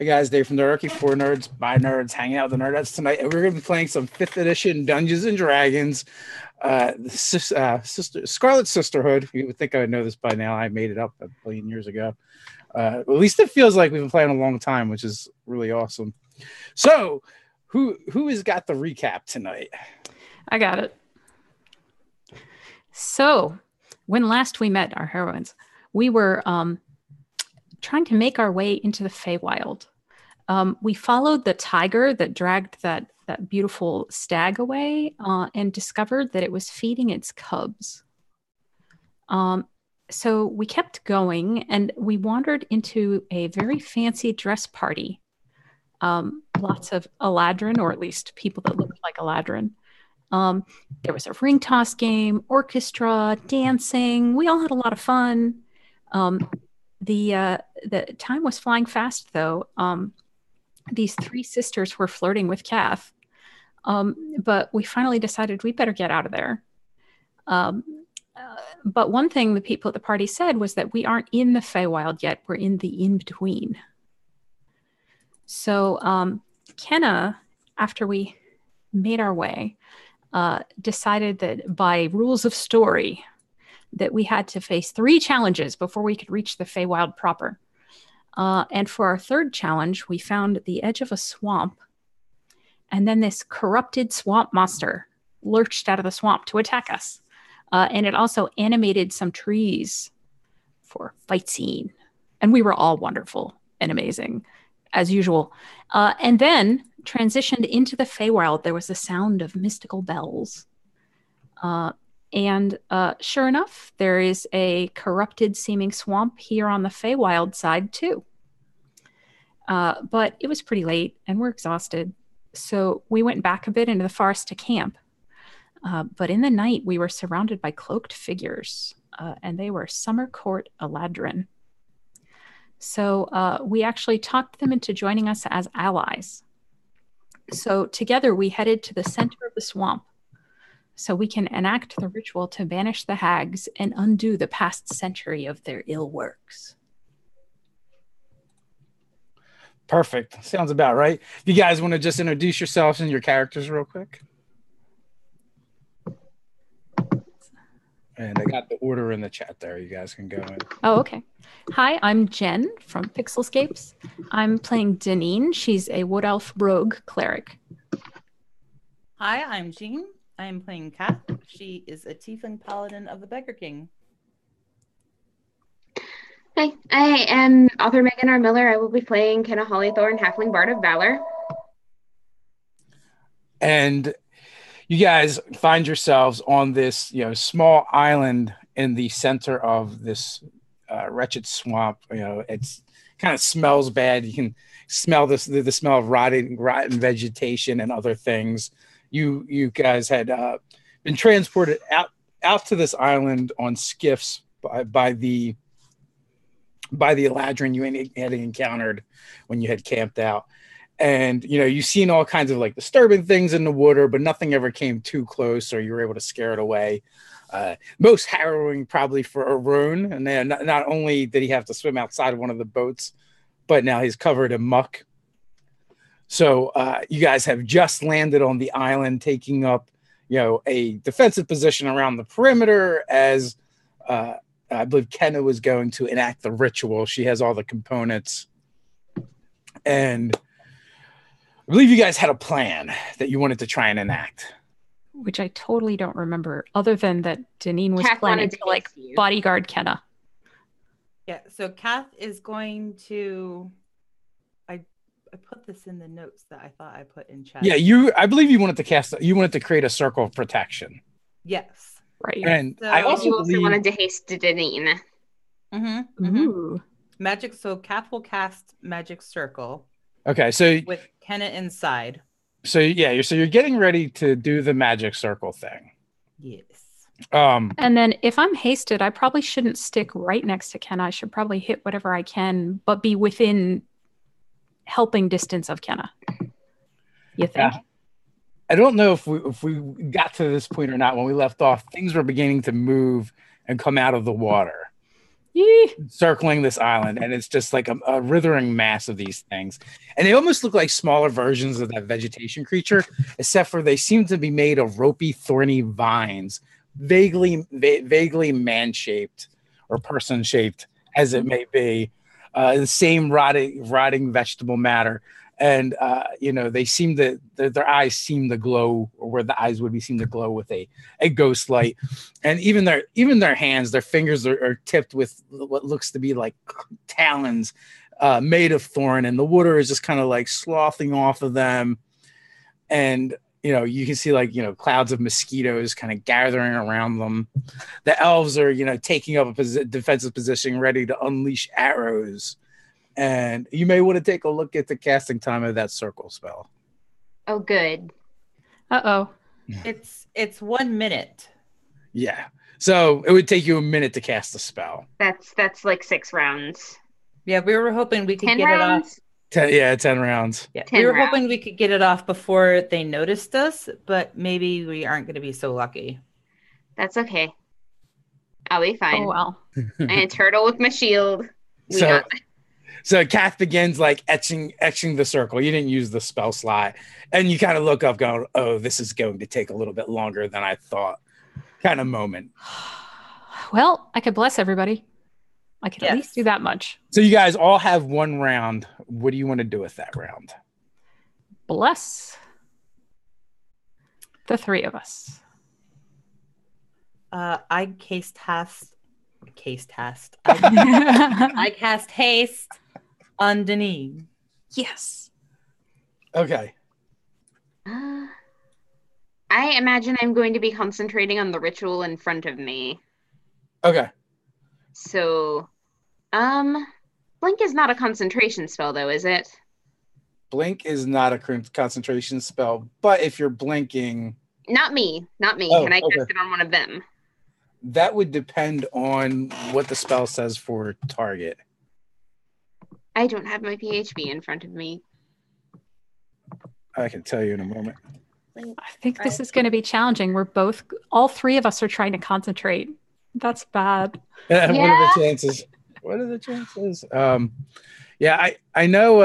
Hey guys, Dave from Nerdarchy, for nerds, by nerds, hanging out with the nerdettes tonight, and we're going to be playing some 5th edition Dungeons and Dragons, Scarlet Sisterhood. You would think I would know this by now. I made it up a billion years ago. At least it feels like we've been playing a long time, which is really awesome. So, who has got the recap tonight? I got it. So, when last we met our heroines, we were trying to make our way into the Feywild. We followed the tiger that dragged that beautiful stag away and discovered that it was feeding its cubs. So we kept going and we wandered into a very fancy dress party. Lots of Eladrin, or at least people that looked like Eladrin. There was a ring toss game, orchestra, dancing. We all had a lot of fun. The time was flying fast, though. These 3 sisters were flirting with Kath, but we finally decided we better get out of there. But one thing the people at the party said was that we aren't in the Feywild yet. We're in the in-between. So Kenna, after we made our way, decided that by rules of story, that we had to face 3 challenges before we could reach the Feywild proper. And for our 3rd challenge, we found the edge of a swamp. And then this corrupted swamp monster lurched out of the swamp to attack us. And it also animated some trees for fight scene. And we were all wonderful and amazing, as usual. And then transitioned into the Feywild. There was the sound of mystical bells. And sure enough, there is a corrupted seeming swamp here on the Feywild side too. But it was pretty late and we're exhausted. So we went back a bit into the forest to camp. But in the night, we were surrounded by cloaked figures, and they were Summer Court Eladrin. So we actually talked them into joining us as allies. So together we headed to the center of the swamp so we can enact the ritual to banish the hags and undo the past century of their ill works. Perfect. Sounds about right. You guys want to just introduce yourselves and your characters real quick? And I got the order in the chat there. You guys can go in. Oh, okay. Hi, I'm Jen from Pixel Scapes. I'm playing Deneen. She's a wood elf rogue cleric. Hi, I'm Jean. I'm playing Kath. She is a tiefling paladin of the Beggar King. Hi, I am author Megan R. Miller. I will be playing Kenna Hollythorn, halfling bard of valor. And you guys find yourselves on this, small island in the center of this wretched swamp. It's kind of smells bad. You can smell the smell of rotten vegetation and other things. You guys had been transported out to this island on skiffs by the Eladrin you had encountered when you had camped out. And, you've seen all kinds of disturbing things in the water, but nothing ever came too close or you were able to scare it away. Most harrowing probably for Arun. And then not only did he have to swim outside of one of the boats, but now he's covered in muck. So you guys have just landed on the island, taking up, a defensive position around the perimeter as I believe Kenna was going to enact the ritual. She has all the components. And I believe you guys had a plan that you wanted to try and enact. Which I totally don't remember, other than that Deneen was Kath planning to wanted to bodyguard Kenna. Yeah, so Kath is going to... I put this in the notes that I thought I put in chat. Yeah, I believe you wanted to create a circle of protection. Yes. Right. And So I also wanted to haste Deneen. Ooh. Magic. So Kath will cast Magic Circle. Okay, so with Kenna inside. So you're getting ready to do the magic circle thing. Yes. And then if I'm hasted, I probably shouldn't stick right next to Kenna. I should probably hit whatever I can, but be within helping distance of Kenna. You think? I don't know if we got to this point or not. When we left off, things were beginning to move and come out of the water. circling this island, and it's just like a withering mass of these things, and they almost look like smaller versions of that vegetation creature, except for they seem to be made of ropey, thorny vines, vaguely man-shaped or person-shaped as it may be, the same rotting vegetable matter. And they seem to their eyes seem to glow, or where the eyes would be seem to glow with a ghost light. And even their hands, their fingers are tipped with what looks to be like talons made of thorn, and the water is just kind of like sloughing off of them. And you can see clouds of mosquitoes kind of gathering around them. The elves are taking up a defensive position, ready to unleash arrows. And you may want to take a look at the casting time of that circle spell. Oh, good. Uh-oh. It's 1 minute. Yeah. So it would take you a minute to cast the spell. That's like 6 rounds. Yeah, we were hoping we could 10 get rounds? it off. 10 rounds. Yeah, 10 we were rounds. hoping we could get it off before they noticed us, but maybe we aren't going to be so lucky. That's okay. I'll be fine. Oh, well. And a turtle with my shield. We got this. So Kath begins etching the circle. You didn't use the spell slot. And you kind of look up going, oh, this is going to take a little bit longer than I thought kind of moment. Well, I could bless everybody. I could at least do that much. So you guys all have 1 round. What do you want to do with that round? Bless the 3 of us. I cast haste on Denise. Yes. Okay. I imagine I'm going to be concentrating on the ritual in front of me. Okay. So, Blink is not a concentration spell, though, is it? Blink is not a concentration spell, but if you're blinking... Not me. Oh, Can I cast it on one of them? That would depend on what the spell says for target. I don't have my PHB in front of me. I can tell you in a moment. I think this is going to be challenging. All 3 of us are trying to concentrate. That's bad. Yeah. What are the chances? What are the chances? I know.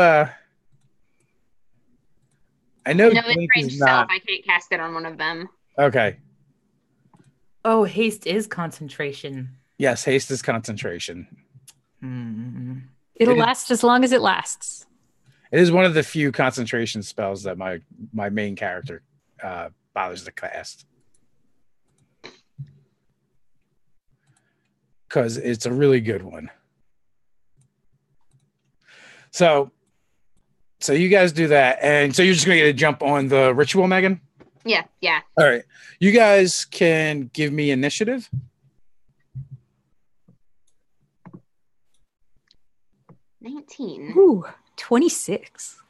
I know. No, it's range self. I can't cast it on one of them. Okay. Oh, haste is concentration. Yes, haste is concentration. It'll last as long as it lasts. It is one of the few concentration spells that my main character bothers to cast. Because it's a really good one. So you guys do that, and so you're just going to get a jump on the ritual, Megan? Yeah. All right. You guys can give me initiative. Ooh, 26.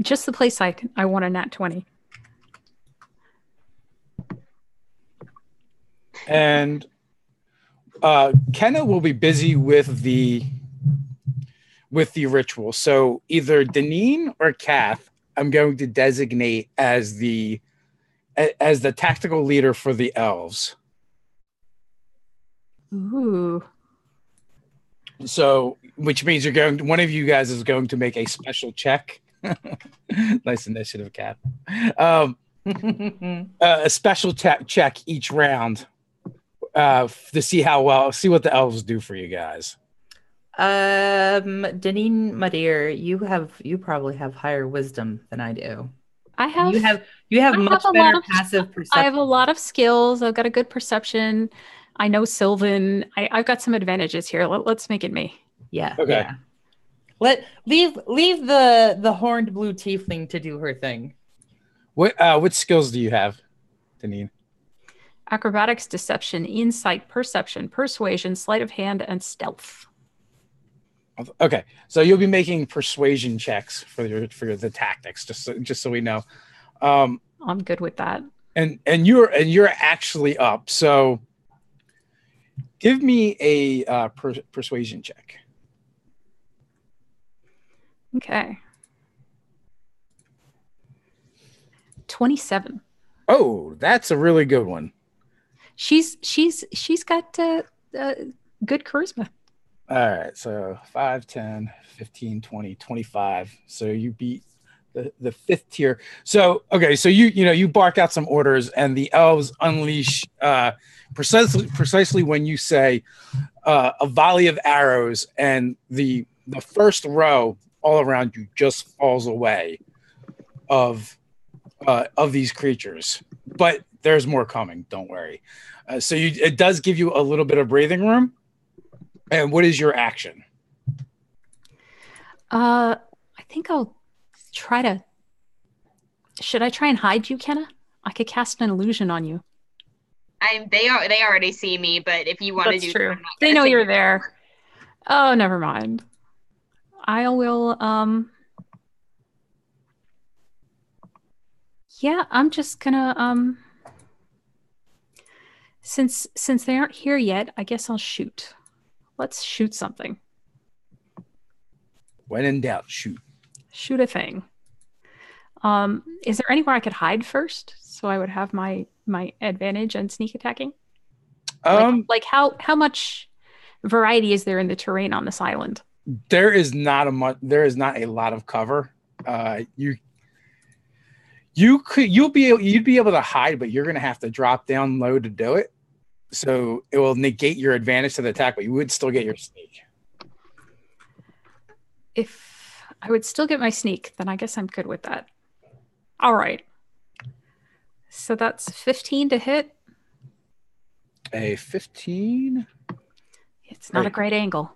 Just the place I want a nat 20. And Kenna will be busy with the ritual. So either Deneen or Kath, I'm going to designate as the tactical leader for the elves. Ooh. So, which means one of you guys is going to make a special check. Nice initiative, Kath. A special check each round to see what the elves do for you guys. Deneen, my dear, you probably have higher wisdom than I do. I have. You have much better passive perception. I have a lot of skills. I've got a good perception. I know Sylvan. I've got some advantages here. Let's make it me. Yeah. Okay. Yeah. Leave the horned blue tiefling to do her thing. What skills do you have, Deneen? Acrobatics, deception, insight, perception, persuasion, sleight of hand, and stealth. Okay, so you'll be making persuasion checks for the tactics, just so we know. I'm good with that. And you're actually up. So give me a persuasion check. Okay. 27. Oh, that's a really good one. She's got good charisma. All right, so 5, 10, 15, 20, 25. So you beat the fifth tier. So okay, so you bark out some orders, and the elves unleash precisely when you say a volley of arrows, and the first row all around you just falls away of these creatures. But there's more coming. Don't worry. So it does give you a little bit of breathing room. And what is your action? I think I'll try to. Should I try and hide you, Kenna? I could cast an illusion on you. They already see me, but if you want to do, true. They know you're there. Oh, never mind. I will. Yeah, I'm just gonna. Since they aren't here yet, I guess I'll shoot. Let's shoot something. When in doubt, shoot. Shoot a thing. Is there anywhere I could hide first, so I would have my advantage on sneak attacking? Like how much variety is there in the terrain on this island? There is not a lot of cover. You'd be able to hide, but you're gonna have to drop down low to do it. So it will negate your advantage to the attack, but you would still get your sneak. If I would still get my sneak, then I guess I'm good with that. All right. So that's 15 to hit. A 15? It's not a great angle.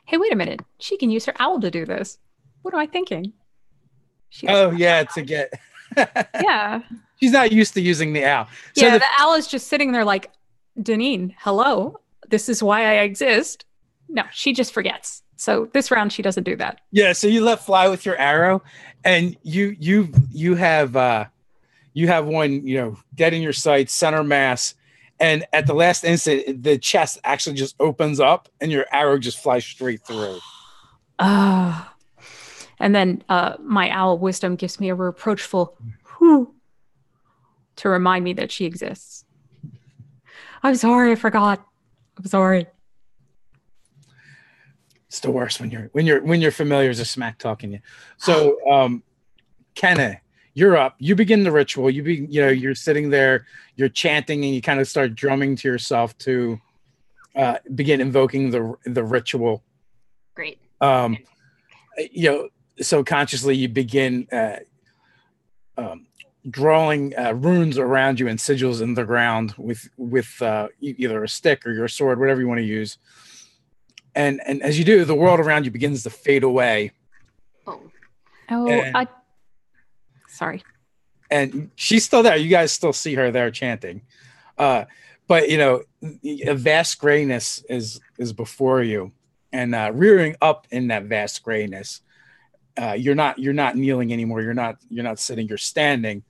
Hey, wait a minute. She can use her owl to do this. What am I thinking? To get... Yeah. She's not used to using the owl. So the owl is just sitting there like, Deneen, hello. This is why I exist. No, she just forgets. So this round she doesn't do that. Yeah, so you let fly with your arrow, and you have one, dead in your sight, center mass, and at the last instant the chest actually just opens up and your arrow just flies straight through. And then my owl wisdom gives me a reproachful whoo to remind me that she exists. I'm sorry, I forgot. I'm sorry. It's the worst when your familiars are smack talking you. So, Kenna, you're up. You begin the ritual. You're sitting there, you're chanting, and you kind of start drumming to yourself to begin invoking the ritual. Great. So consciously you begin drawing runes around you and sigils in the ground with either a stick or your sword, whatever you want to use. And as you do, the world around you begins to fade away. Sorry. And she's still there. You guys still see her there chanting. But a vast grayness is before you, and rearing up in that vast grayness. You're not kneeling anymore. You're not sitting. You're standing,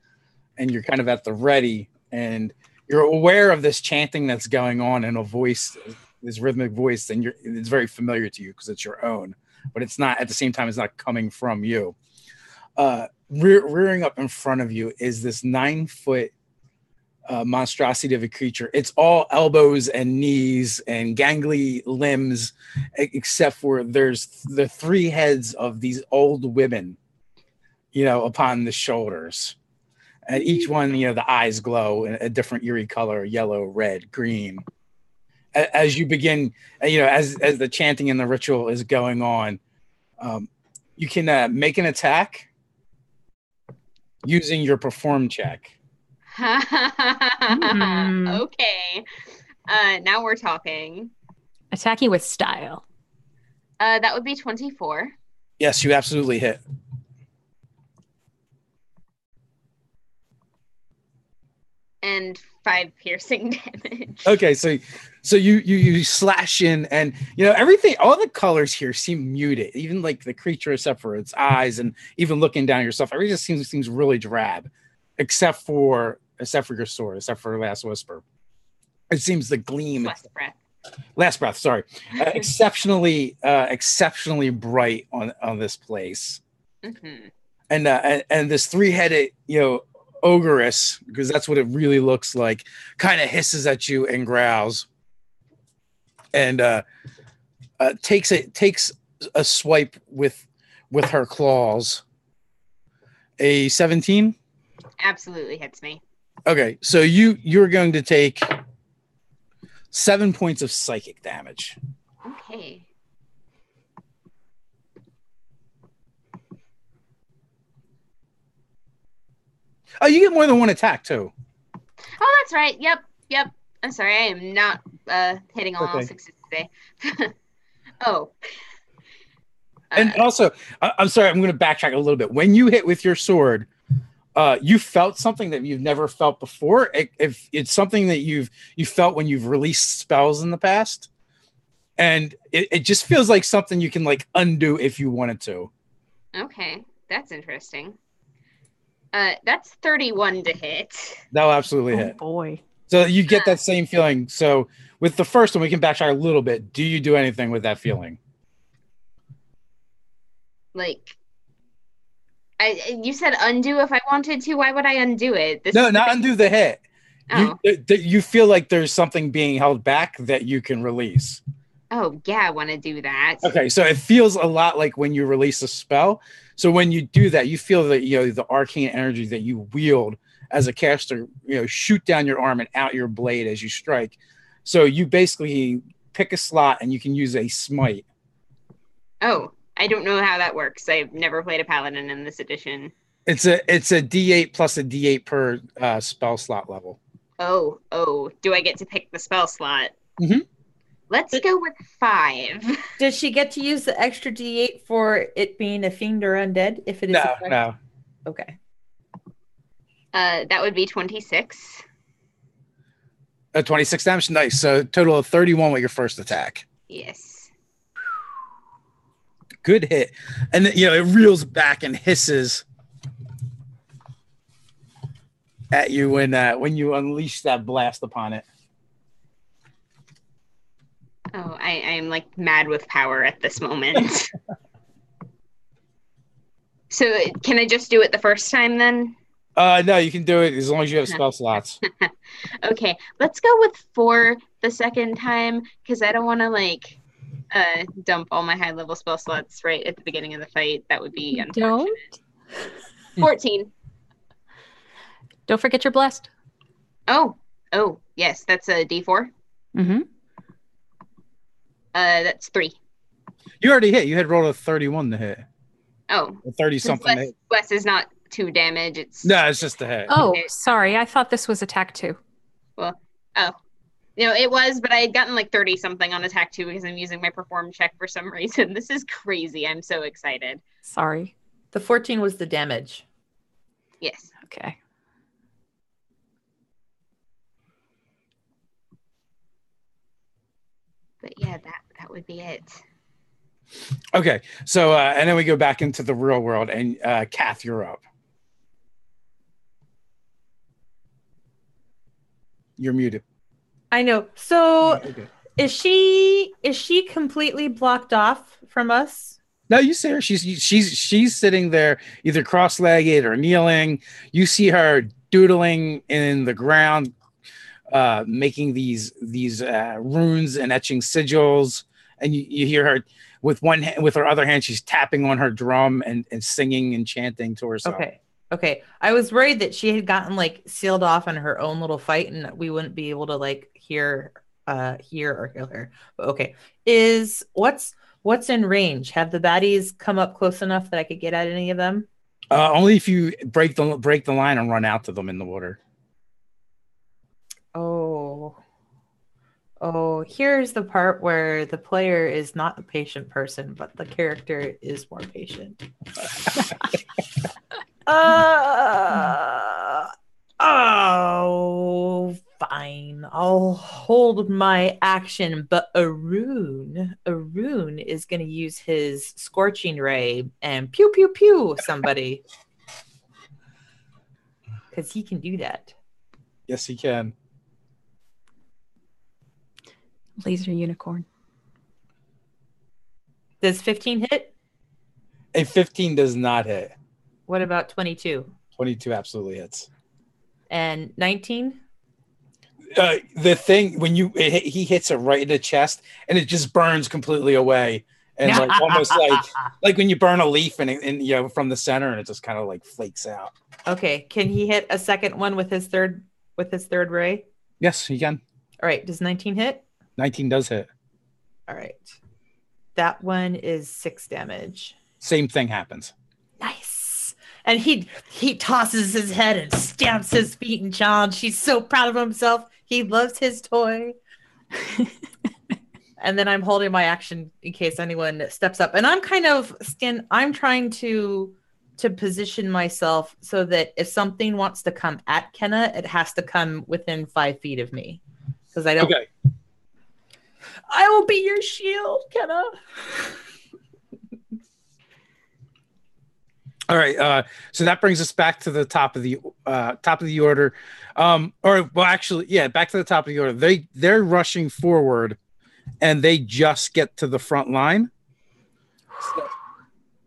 and you're kind of at the ready, and you're aware of this chanting that's going on in a voice, this rhythmic voice, and it's very familiar to you because it's your own, but it's not at the same time. It's not coming from you. Rearing up in front of you is this 9-foot monstrosity of a creature. It's all elbows and knees and gangly limbs, except for there's the 3 heads of these old women, upon the shoulders. And each one, the eyes glow in a different eerie color: yellow, red, green. As you begin, as the chanting and the ritual is going on, you can make an attack using your perform check. Okay. Now we're talking. Attacking with style. That would be 24. Yes, you absolutely hit. And 5 piercing damage. Okay, so you slash in, and everything, all the colors here seem muted, even like the creature except for its eyes, and even looking down at yourself, everything just seems really drab, except for your sword, except for Last Whisper. It seems the gleam. Last breath. Sorry. Exceptionally bright on this place. Mm-hmm. And this 3-headed, ogress, because that's what it really looks like, kind of hisses at you and growls, and takes a swipe with her claws. A 17? Absolutely hits me. Okay, so you're going to take 7 points of psychic damage. Okay. Oh, you get more than one attack too. Oh, that's right. Yep. I'm sorry, I am not hitting on all sixes today. Oh. And also, I'm sorry, I'm going to backtrack a little bit. When you hit with your sword, you felt something that you've never felt before. If it's something that you felt when you've released spells in the past, and it just feels like something you can like undo if you wanted to. Okay, that's interesting. That's 31 to hit. That'll absolutely hit. Oh boy. So you get that same feeling. So with the first one, we can backtrack a little bit. Do you do anything with that feeling? Like, you said undo if I wanted to. Why would I undo it? No, not undo the hit. Oh. You feel like there's something being held back that you can release. Oh, yeah, I want to do that. Okay, so it feels a lot like when you release a spell. So when you do that, you feel that the arcane energy that you wield as a caster, shoot down your arm and out your blade as you strike. So you basically pick a slot and you can use a smite. Oh, I don't know how that works. I've never played a paladin in this edition. It's a D8 plus a D8 per spell slot level. Oh, do I get to pick the spell slot? Mm-hmm. Let's go with 5. Does she get to use the extra D8 for it being a fiend or undead? If it is No. Okay. That would be 26. 26 damage. Nice. So total of 31 with your first attack. Yes. Good hit. And then, it reels back and hisses at you when you unleash that blast upon it. Oh, I'm like mad with power at this moment. So can I just do it the first time then? No, you can do it as long as you have spell slots. Okay, let's go with 4 the second time, because I don't want to dump all my high level spell slots right at the beginning of the fight. That would be unfortunate. Don't. 14. Don't forget you're blessed. Oh, yes, that's a D4. Mm-hmm. That's 3. You already hit. You had rolled a 31 to hit. Oh. 30 something to hit. Bless is not 2 damage. No, it's just a hit. Oh, sorry. I thought this was attack 2. Well, it was, but I had gotten 30 something on attack 2 because I'm using my perform check for some reason. This is crazy. I'm so excited. Sorry. The 14 was the damage. Yes. Okay. But yeah, that would be it. Okay, so and then we go back into the real world, and Kath, you're up. You're muted. I know. So Okay. is she completely blocked off from us? No, you see her. She's sitting there, either cross-legged or kneeling. You see her doodling in the ground, making these runes and etching sigils, and you hear her with one hand, with her other hand, she's tapping on her drum and singing and chanting to herself. Okay. I was worried that she had gotten sealed off in her own little fight, and we wouldn't be able to hear or heal her. But okay, what's in range? Have the baddies come up close enough that I could get at any of them? Only if you break the line and run out to them in the water. Oh, here's the part where the player is not a patient person, but the character is more patient. Fine. I'll hold my action, but Arun is going to use his scorching ray and pew pew pew somebody, because he can do that. Yes, he can. Laser unicorn. Does 15 hit? A 15 does not hit. What about 22? 22 absolutely hits. And 19? The thing when he hits it right in the chest and it just burns completely away, and like almost like when you burn a leaf and from the center and it just kind of like flakes out. Okay, can he hit a second one with his third ray? Yes, he can. All right, does 19 hit? 19 does hit. All right, that one is 6 damage. Same thing happens. Nice. And he tosses his head and stamps his feet and challenge. He's so proud of himself. He loves his toy. And then I'm holding my action in case anyone steps up. And I'm I'm trying to position myself so that if something wants to come at Kenna, it has to come within 5 feet of me. Because I don't. Okay. I will be your shield, Kenna. All right. So that brings us back to the top of the order. Back to the top of the order. They're rushing forward, and they just get to the front line.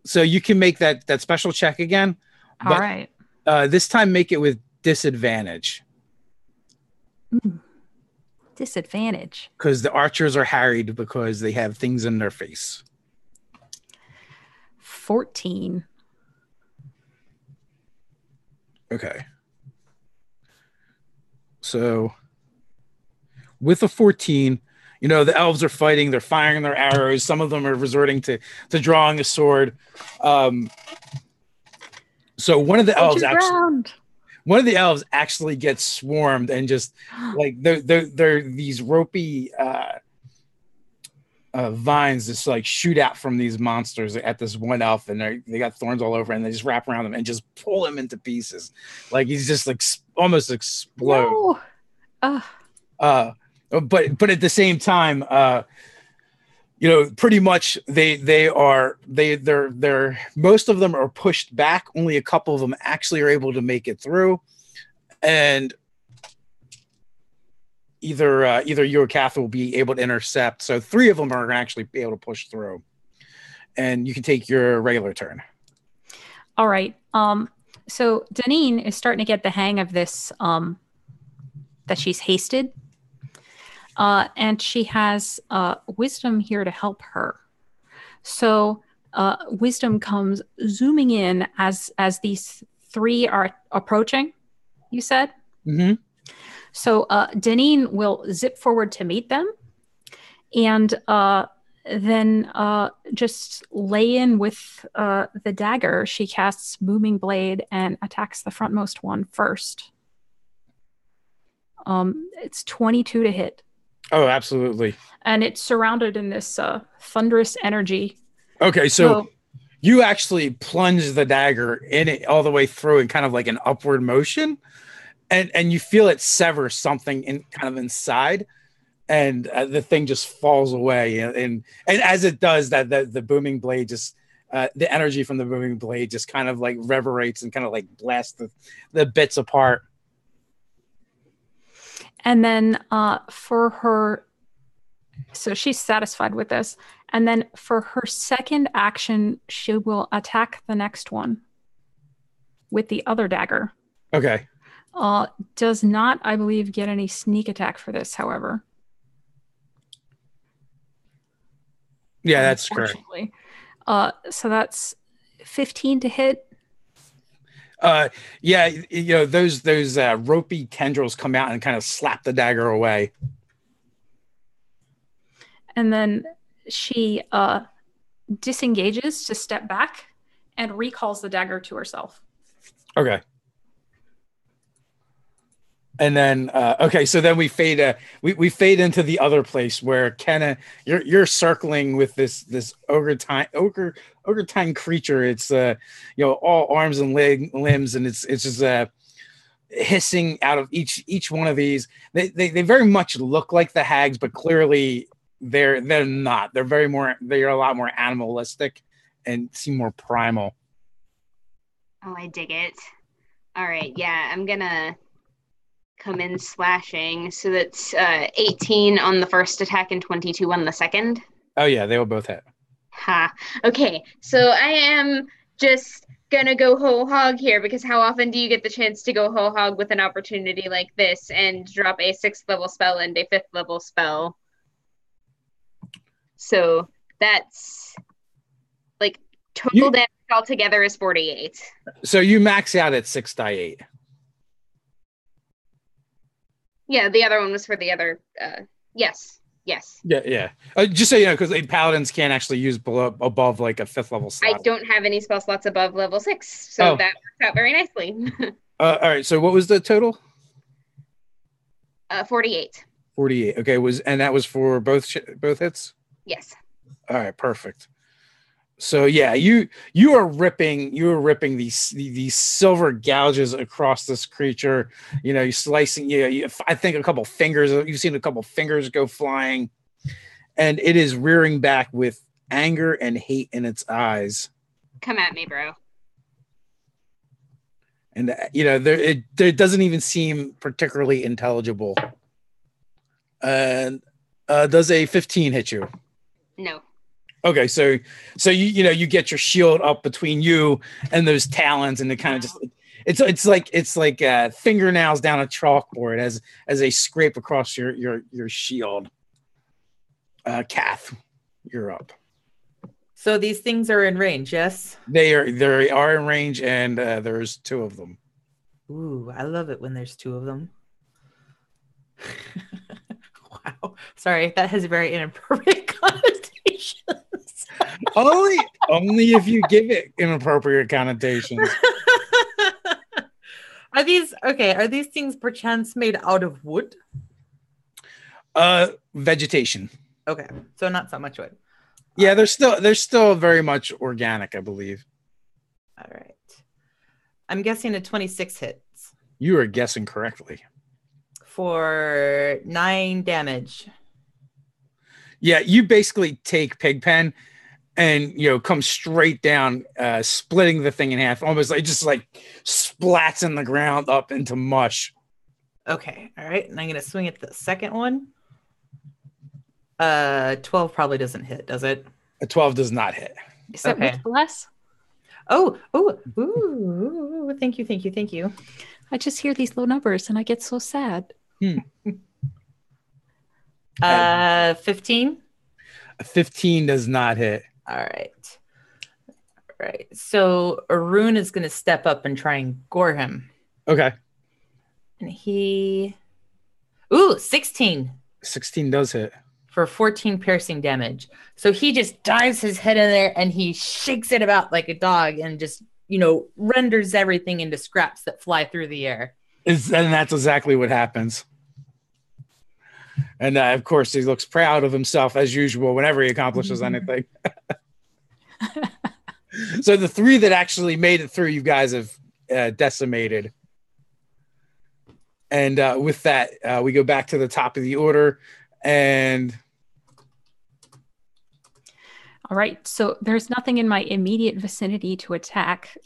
So you can make that special check again. All right. This time, make it with disadvantage. Disadvantage. Because the archers are harried because they have things in their face. 14. Okay. So with a 14, the elves are fighting. They're firing their arrows. Some of them are resorting to drawing a sword. So one of the elves actually gets swarmed and just like they're these ropey vines just like shoot out from these monsters at this one elf, and they got thorns all over, and they just wrap around him and just pull him into pieces. Like he's just like almost explode. No. But at the same time, pretty much they're most of them are pushed back. Only a couple of them actually are able to make it through, and either you or Kath will be able to intercept. So 3 of them are going to actually be able to push through, and you can take your regular turn. All right. So Deneen is starting to get the hang of this. That she's hasted. And she has wisdom here to help her. So wisdom comes zooming in as these 3 are approaching, you said? Mm-hmm. So Deneen will zip forward to meet them and then just lay in with the dagger. She casts Booming Blade and attacks the frontmost one first. It's 22 to hit. Oh, absolutely. And it's surrounded in this thunderous energy. Okay, so you actually plunge the dagger in it all the way through in kind of like an upward motion, and you feel it sever something in kind of inside, and the thing just falls away. And as it does, that the booming blade just the energy from the booming blade just kind of like reverberates and kind of like blasts the bits apart. And then for her, so she's satisfied with this. And then for her second action, she will attack the next one with the other dagger. Okay. Does not, I believe, get any sneak attack for this, however. Yeah, that's correct. So that's 15 to hit. Those ropey tendrils come out and kind of slap the dagger away. And then she disengages to step back and recalls the dagger to herself. Okay. And then so then we fade we fade into the other place where Kenna, you're circling with this ogre time creature. It's all arms and limbs, and it's just hissing out of each one of these. They very much look like the hags, but clearly they're not. They're a lot more animalistic and seem more primal. Oh, I dig it. All right, yeah, I'm gonna come in slashing. So that's 18 on the first attack and 22 on the second. Oh yeah, they will both hit. Ha. Okay, so I am just gonna go whole hog here, because how often do you get the chance to go whole hog with an opportunity like this and drop a 6th level spell and a 5th level spell? So that's like total damage altogether is 48. So you max out at 6 die 8. Yeah, the other one was for the other. Yes. Yeah. Just so you know, because paladins can't actually use above like a 5th level slot. I don't have any spell slots above level 6, so that works out very nicely. All right. So what was the total? 48. 48. Okay. And that was for both hits? Yes. All right. Perfect. So yeah, you are ripping these silver gouges across this creature. You know, you're slicing. I think you've seen a couple fingers go flying, and it is rearing back with anger and hate in its eyes. Come at me, bro. And there doesn't even seem particularly intelligible. And does a 15 hit you? No. Okay, so you get your shield up between you and those talons, and it kind of just it's like fingernails down a chalkboard as they scrape across your shield. Kath, you're up. So these things are in range, yes? They are in range, and there's 2 of them. Ooh, I love it when there's 2 of them. Wow, sorry, that has very inappropriate connotations. only if you give it inappropriate connotations. Are these things perchance made out of wood? Vegetation. Okay, so not so much wood. Yeah, they're still very much organic, I believe. All right. I'm guessing a 26 hits. You are guessing correctly. For 9 damage. Yeah, you basically take Pigpen and come straight down, splitting the thing in half, almost like just like splats in the ground up into mush. Okay, all right, and I'm gonna swing at the second one. 12 probably doesn't hit, does it? A 12 does not hit. Is that with bless? Oh, ooh, thank you. I just hear these low numbers and I get so sad. 15? A 15 does not hit. All right. So Arun is going to step up and try and gore him. Okay. And 16. 16 does hit. For 14 piercing damage. So he just dives his head in there and he shakes it about like a dog and just, renders everything into scraps that fly through the air. And that's exactly what happens. And of course, he looks proud of himself as usual whenever he accomplishes anything. So the 3 that actually made it through, you guys have decimated. And with that, we go back to the top of the order. And all right, so there's nothing in my immediate vicinity to attack.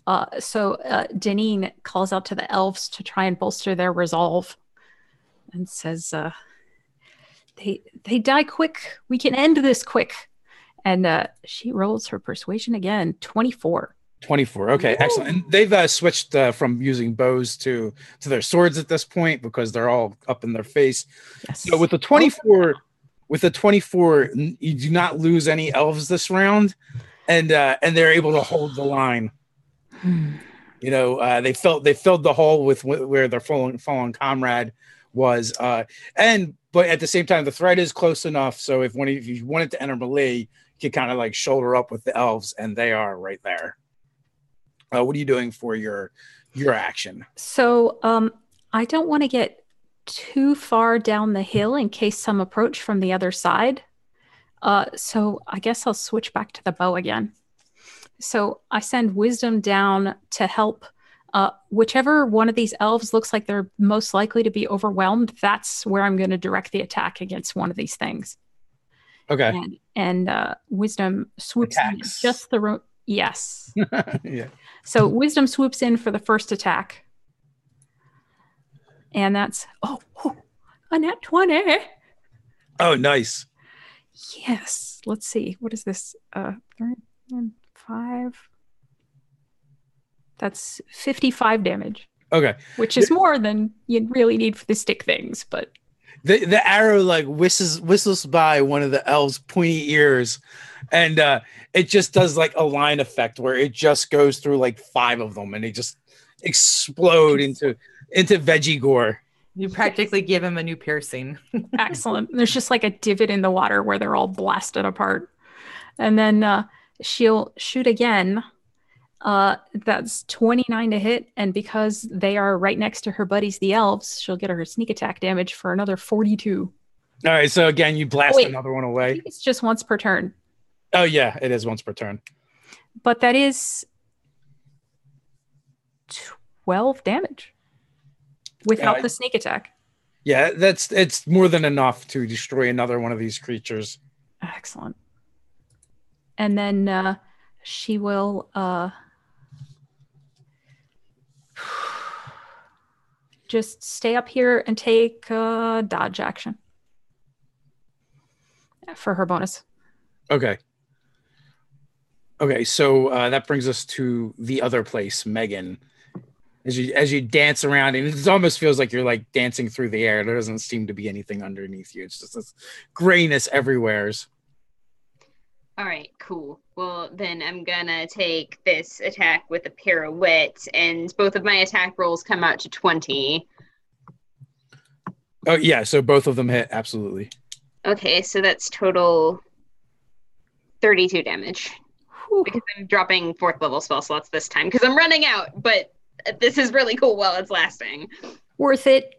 So Deneen calls out to the elves to try and bolster their resolve and says, they die quick. We can end this quick. And she rolls her persuasion again, 24. 24. Okay, Woo! Excellent. And they've switched from using bows to their swords at this point because they're all up in their face. Yes. So with the 24, you do not lose any elves this round, and they're able to hold the line. They filled the hole with where their fallen comrade was, but at the same time, the threat is close enough. So if you wanted to enter melee, you could kind of like shoulder up with the elves, and they are right there. What are you doing for your action? So I don't want to get too far down the hill in case some approach from the other side. So I guess I'll switch back to the bow again. So I send wisdom down to help whichever one of these elves looks like they're most likely to be overwhelmed. That's where I'm going to direct the attack against one of these things. Okay. And wisdom swoops in just the yes. Yeah. So wisdom swoops in for the first attack. And that's a nat 20. Oh, nice. Yes. Let's see. What is this? 5. That's 55 damage. Okay. Which is more than you really need for the stick things, but the arrow like whistles by one of the elves' pointy ears, and it just does like a line effect where it just goes through like 5 of them, and they just explode into veggie gore. You practically give him a new piercing. Excellent. There's just like a divot in the water where they're all blasted apart, and then she'll shoot again. That's 29 to hit, and because they are right next to her buddies, the elves, she'll get her sneak attack damage for another 42. All right, so again, you blast another one I away. think it's just once per turn. Oh yeah, it is once per turn. But that is 12 damage without the sneak attack. Yeah, it's more than enough to destroy another one of these creatures. Excellent. And then she will just stay up here and take dodge action for her bonus. Okay, so that brings us to the other place, Megan. As you dance around, and it almost feels like you're like dancing through the air. There doesn't seem to be anything underneath you. It's just this grayness everywhere. All right, cool. Well, then I'm gonna take this attack with a pirouette, and both of my attack rolls come out to 20. Oh yeah, so both of them hit, absolutely. Okay, so that's total 32 damage. Whew. Because I'm dropping 4th level spell slots this time, because I'm running out, but this is really cool while it's lasting. Worth it.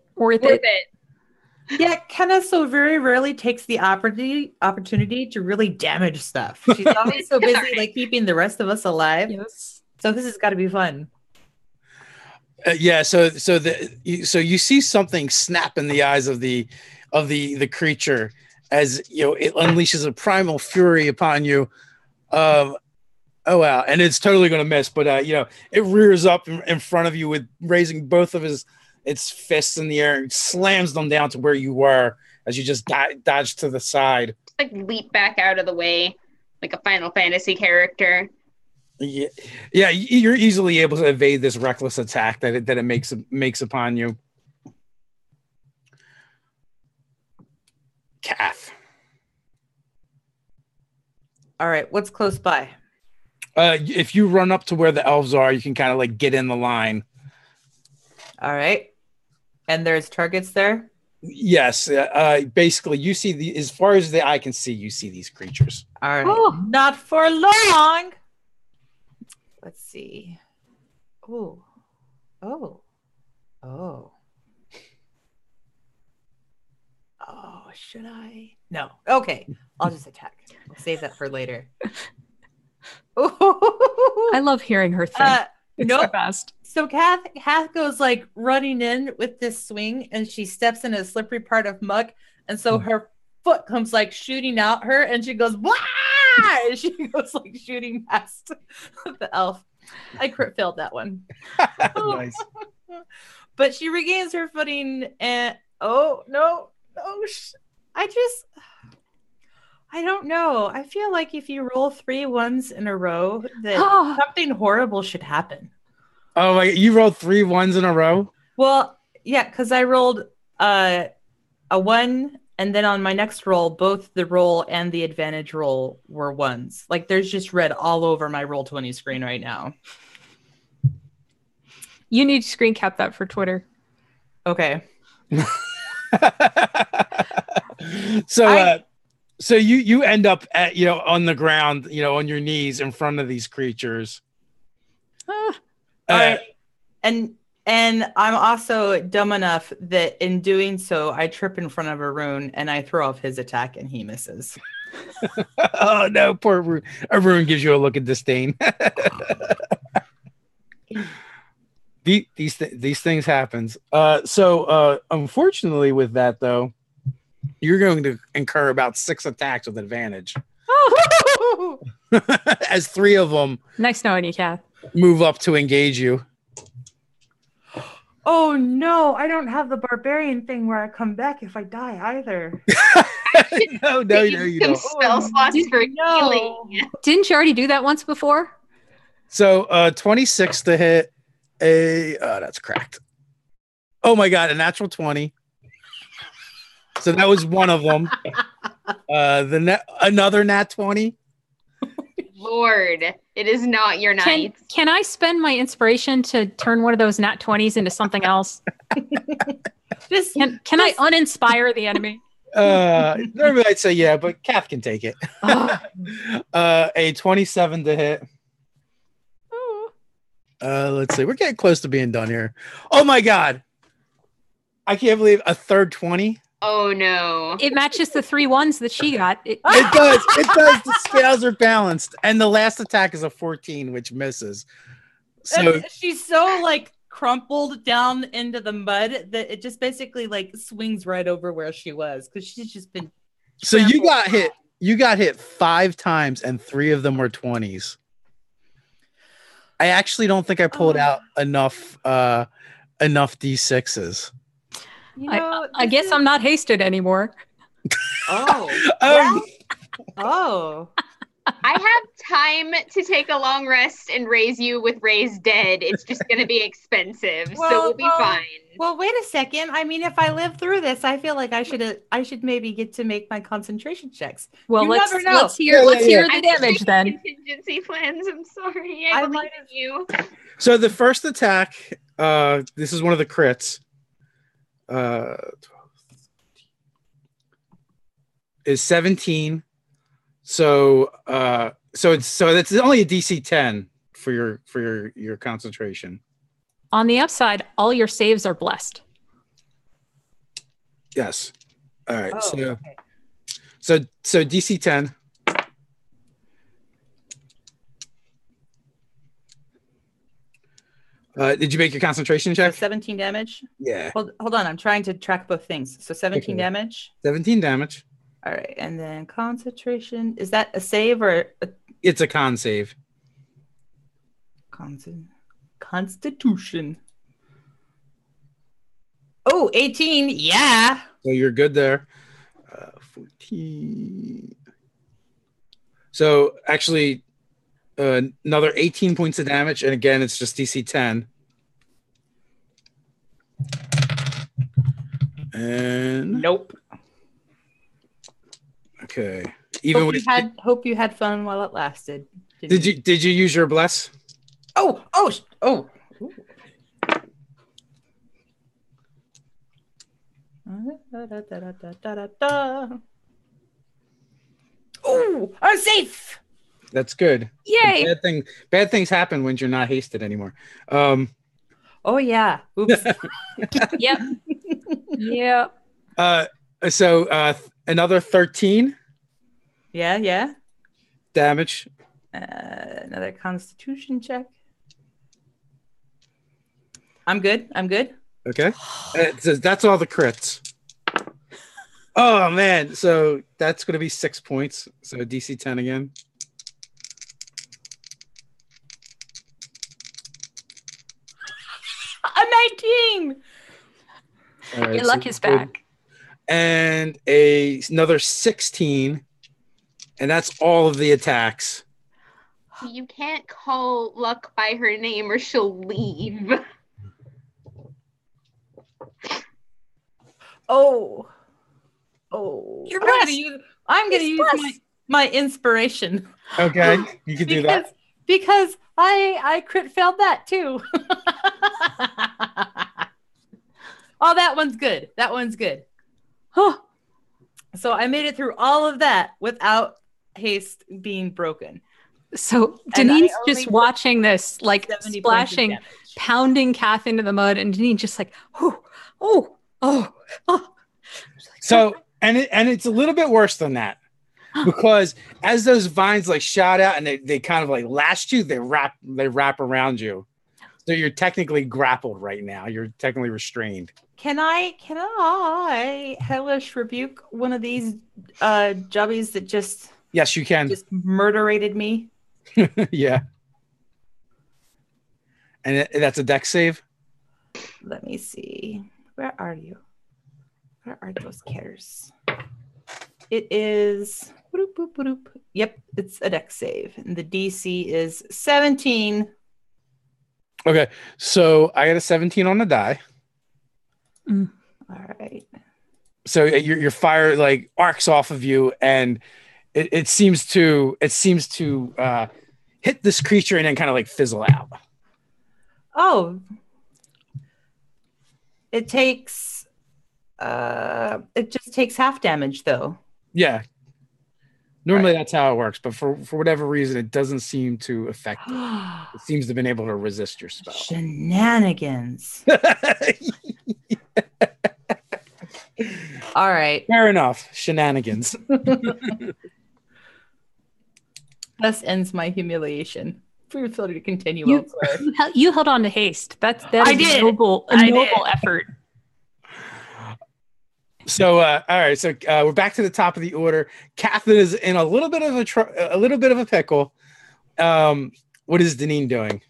Yeah, Kenna so very rarely takes the opportunity to really damage stuff. She's always so busy like keeping the rest of us alive. Yes. So this has got to be fun. Yeah, so you see something snap in the eyes of the creature as it unleashes a primal fury upon you. Oh wow, and it's totally going to miss, but it rears up in front of you with raising both of its fists in the air and slams them down to where you were as you just dodge to the side. Like leap back out of the way like a Final Fantasy character. Yeah, you're easily able to evade this reckless attack that it makes upon you. Kath. All right, what's close by? If you run up to where the elves are, you can kind of like get in the line. All right. And there's targets there? Yes. Basically, you see as far as the eye can see, you see these creatures. All right. Not for long. Let's see. Oh. Should I? No. Okay. I'll just attack. I'll save that for later. I love hearing her think. It's the best. So Kath goes like running in with this swing, and she steps in a slippery part of muck, and so her foot comes like shooting out her, and she goes blah, and she goes like shooting past the elf. I crit failed that one. Nice. But she regains her footing, and I don't know. I feel like if you roll 3 ones in a row, that something horrible should happen. Oh, you rolled 3 ones in a row? Well, yeah, because I rolled a 1, and then on my next roll, both the roll and the advantage roll were 1s. Like there's just red all over my Roll20 screen right now. You need to screen cap that for Twitter. Okay. So you end up at on the ground, on your knees in front of these creatures. Right. And I'm also dumb enough that in doing so, I trip in front of Arun and I throw off his attack and he misses. Oh no, poor Arun. Arun gives you a look of disdain. These things happens. So unfortunately with that though, you're going to incur about 6 attacks with advantage. As 3 of them Nice knowing you, Kath. move up to engage you. Oh no, I don't have the barbarian thing where I come back if I die either. No, you don't. Spell slots for healing. Didn't you already do that once before? So 26 to hit that's cracked. Oh my god, a natural 20. So that was one of them. Another nat 20. Lord, it is not your night. Can I spend my inspiration to turn one of those nat 20s into something else? Can I uninspire the enemy? Normally I'd say yeah, but Kath can take it. Oh. A 27 to hit. Let's see. We're getting close to being done here. Oh my god. I can't believe a third 20. Oh no. It matches the 3 ones that she got. It does. It does. The scales are balanced. And the last attack is a 14, which misses. So and she's so like crumpled down into the mud that it just basically like swings right over where she was because she's just been. So you got hit. You got hit 5 times, and 3 of them were 20s. I actually don't think I pulled out enough D6s. You know, I guess I'm not hasted anymore. Oh. Oh. I have time to take a long rest and raise you with raised dead. It's just going to be expensive, so we'll be fine. Well, wait a second. I mean, if I live through this, I feel like I should maybe get to make my concentration checks. Well, let's hear the damage then. Contingency plans. I'm sorry. I I believe might in you. So the first attack, this is one of the crits. Is 17. So that's only a DC 10 for your concentration. On the upside, all your saves are blessed. Yes. All right. Oh, okay. So DC 10. Did you make your concentration check? So 17 damage. Yeah. Hold on. I'm trying to track both things. So 17 damage. 17 damage. All right. And then concentration. Is that a save or It's a con save. Constitution. Oh, 18. Yeah. So you're good there. 14. So actually, another 18 points of damage, and again, it's just DC 10. And nope. Okay. Hope you had fun while it lasted. Did you use your bless? Oh. Oh, I'm safe. That's good. Yay! Bad things happen when you're not hasted anymore. Oh yeah. Oops. Yep. Yep. So another 13. Yeah. Damage. Another Constitution check. I'm good. Okay. So that's all the crits. Oh man. So that's going to be 6 points. So DC 10 again. A 19. Right, Your luck is back. And another 16. And that's all of the attacks. You can't call Luck by her name or she'll leave. Oh. You're I'm gonna use my inspiration. Okay, you can do that. Because I crit failed that too. Oh, that one's good. Huh. So I made it through all of that without haste being broken. So Deneen's just watching this, like splashing, pounding Kath into the mud, and Deneen just like, oh. So and it's a little bit worse than that, because as those vines like shot out and they kind of like lashed you, they wrap around you. So you're technically grappled right now. You're technically restrained. Can I hellish rebuke one of these jubbies that just Yes, you can. Just murderated me. Yeah. And that's a dex save? Let me see. Where are you? Where are those cares? It is Boop, boop, boop. Yep, it's a dex save. And the DC is 17. Okay, so I got a 17 on the die. All right. So your fire like arcs off of you, and it seems to hit this creature and then kind of like fizzle out. Oh, it takes it just takes half damage though. Yeah. Normally that's how it works, but for whatever reason, it doesn't seem to affect it. It seems to have been able to resist your spell. Shenanigans. All right. Fair enough. Shenanigans. Thus ends my humiliation. Free ability to continue elsewhere. You held on to haste. That is did. a noble effort. So, all right. So we're back to the top of the order. Catherine is in a little bit of a pickle. What is Deneen doing?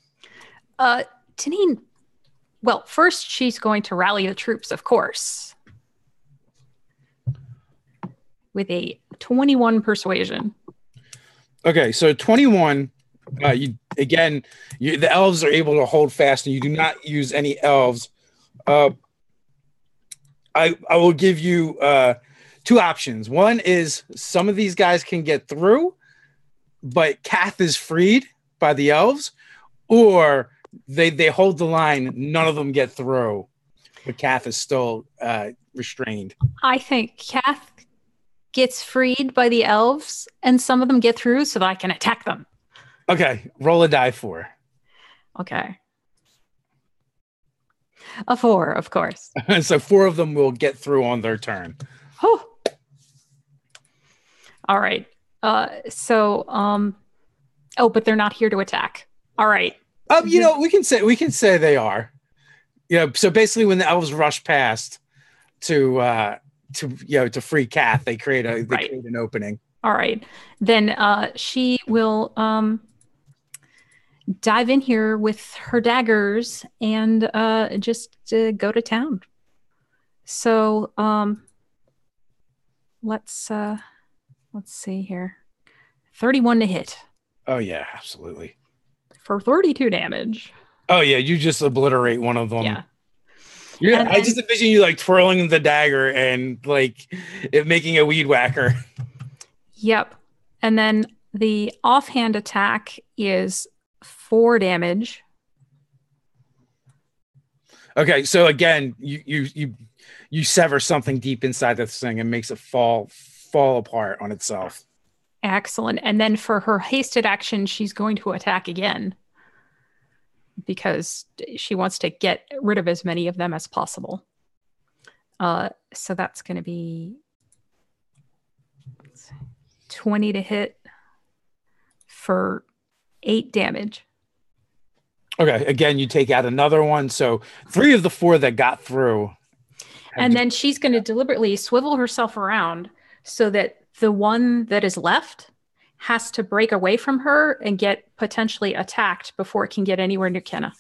Deneen, well, first she's going to rally the troops, of course, with a 21 persuasion. Okay, so 21. The elves are able to hold fast, and you do not use any elves. I will give you two options. One is some of these guys can get through, but Kath is freed by the elves, or they hold the line. None of them get through, but Kath is still restrained. I think Kath gets freed by the elves, and some of them get through so that I can attack them. Okay, roll a die 4. Okay. A 4, of course. So 4 of them will get through on their turn. Oh. All right. But they're not here to attack. All right. We can say they are. So basically when the elves rush past to free Kath, they create an opening. All right. Then she will dive in here with her daggers and just go to town. So let's see here. 31 to hit. Oh yeah, absolutely. For 32 damage. Oh yeah, you just obliterate one of them. Yeah. Yeah, I just envision you like twirling the dagger and like it making a weed whacker. Yep. And then the offhand attack is 4 damage. Okay, so again, you sever something deep inside this thing and makes it fall apart on itself. Excellent. And then for her hasted action, she's going to attack again because she wants to get rid of as many of them as possible. So that's going to be 20 to hit for 8 damage. Okay, again, you take out another one. So 3 of the 4 that got through. And then she's going to deliberately swivel herself around so that the one that is left has to break away from her and get potentially attacked before it can get anywhere near Kenna.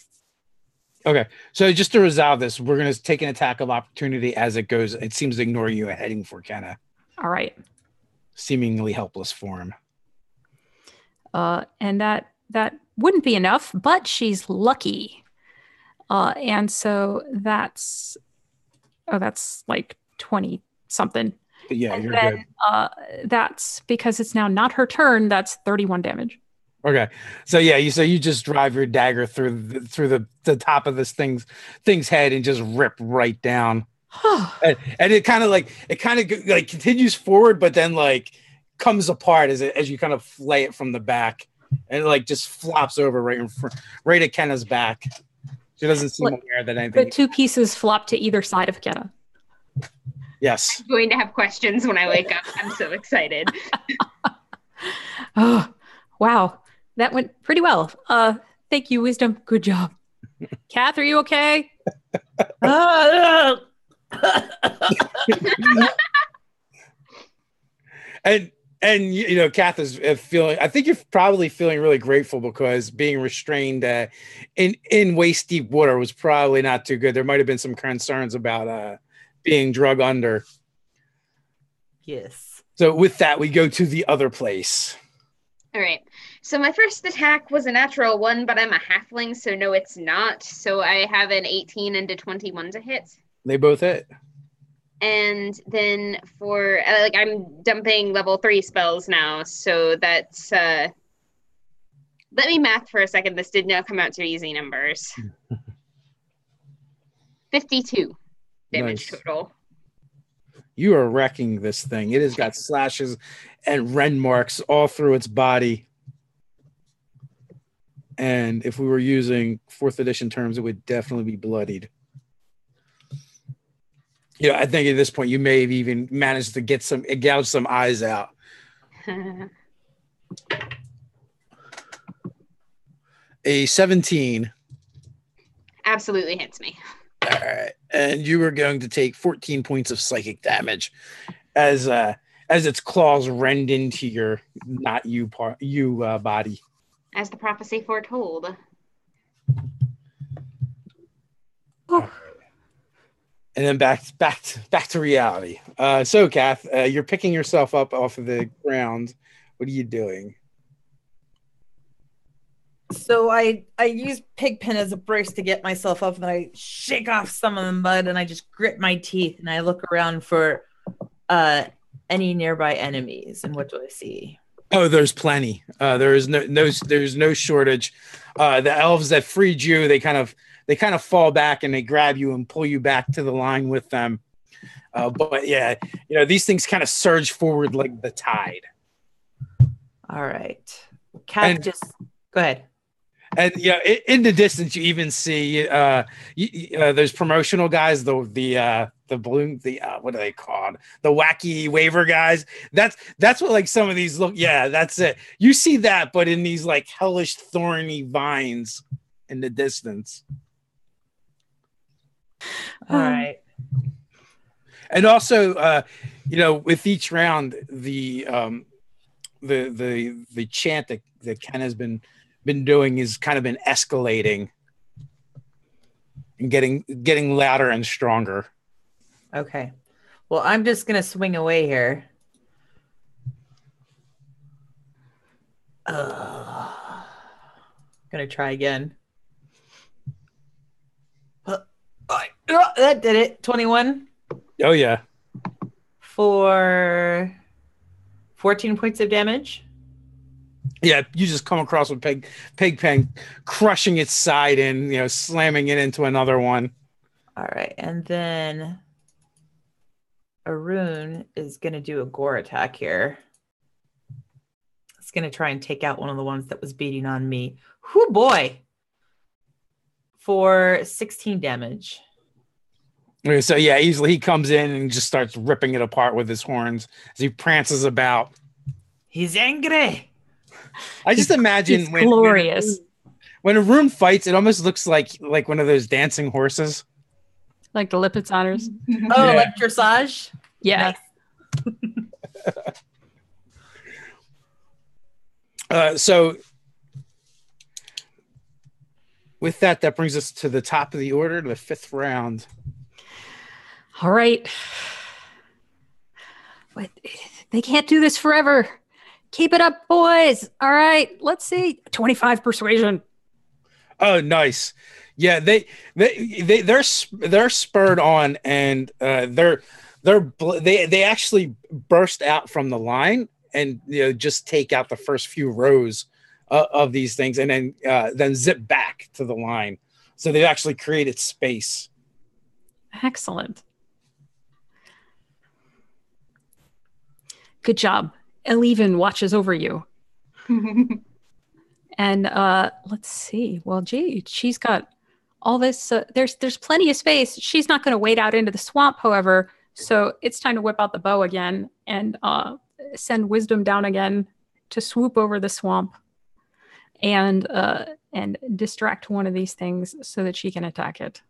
Okay, so just to resolve this, we're going to take an attack of opportunity as it goes. It seems to ignore you heading for Kenna. All right. Seemingly helpless form. And that wouldn't be enough, but she's lucky. And so that's like 20 something. Yeah, you're then, good. That's because it's now not her turn. That's 31 damage. Okay, so yeah, you just drive your dagger through the top of this thing's head and just rip right down. and it kind of continues forward, but then like comes apart as you kind of flay it from the back, and it like just flops over right at Kenna's back. She doesn't seem aware that anything. The 2 pieces flop to either side of Kenna. Yes. I'm going to have questions when I wake up. I'm so excited. Oh, wow. That went pretty well. Thank you, Wisdom. Good job. Kath, are you okay? And Kath is feeling. I think you're probably feeling really grateful because being restrained in waist deep water was probably not too good. There might have been some concerns about being drug under. Yes. So with that, we go to the other place. All right. So my first attack was a natural 1, but I'm a halfling, so no, it's not. So I have an 18 and a 21 to hit. They both hit. And then for I'm dumping level 3 spells now, so that's let me math for a second. This did not come out to easy numbers. 52 damage total. You are wrecking this thing. It has got slashes and rend marks all through its body. And if we were using 4th edition terms, it would definitely be bloodied. Yeah, I think at this point you may have even managed to gouge some eyes out. A 17. Absolutely hits me. All right. And you are going to take 14 points of psychic damage as its claws rend into your body. As the prophecy foretold. Oh. And then back to reality. So, Kath, you're picking yourself up off of the ground. What are you doing? So I use Pigpen as a brace to get myself up, and I shake off some of the mud, and I just grit my teeth, and I look around for any nearby enemies. And what do I see? Oh, there's plenty. There's no shortage. The elves that freed you, they kind of fall back and they grab you and pull you back to the line with them. But yeah, these things kind of surge forward like the tide. All right, Cat, just go ahead. And in the distance, you even see there's promotional guys, the balloon, what are they called? The wacky waiver guys. That's what like some of these look. Yeah, that's it. You see that, but in these like hellish thorny vines in the distance. All right. And also, with each round, the chant that Ken has been doing is kind of been escalating and getting louder and stronger. Okay. Well, I'm just gonna swing away here. Gonna try again. That did it. 21. Oh yeah. For 14 points of damage. Yeah, you just come across with Pigpen crushing its side and slamming it into another one. All right, and then Arun is going to do a gore attack here. It's going to try and take out one of the ones that was beating on me. Whoo boy! For 16 damage. So yeah, easily he comes in and just starts ripping it apart with his horns as he prances about. He's angry. I just imagine glorious. When Arun fights, it almost looks like one of those dancing horses. Like the Lipids honors. Oh, yeah. Like dressage? Yeah. Nice. So with that brings us to the top of the order, the 5th round. All right. But they can't do this forever. Keep it up, boys. All right. Let's see. 25 persuasion. Oh, nice. Yeah, they're spurred on, and they actually burst out from the line and just take out the first few rows of these things, and then zip back to the line. So they've actually created space. Excellent. Good job. Eleven watches over you. And let's see. Well, gee, she's got all this. There's plenty of space. She's not going to wade out into the swamp, however. So it's time to whip out the bow again and send wisdom down again to swoop over the swamp and distract one of these things so that she can attack it.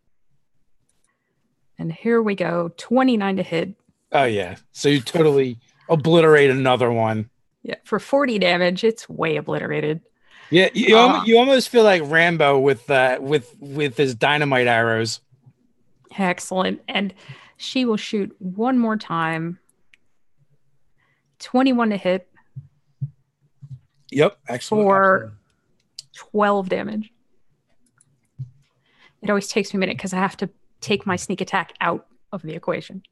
And here we go. 29 to hit. Oh yeah. So you totally obliterate another one. Yeah, for 40 damage, it's way obliterated. Yeah, you almost feel like Rambo with his dynamite arrows. Excellent. And she will shoot one more time 21 to hit Yep, excellent. for 12 damage. It always takes me a minute because I have to take my sneak attack out of the equation.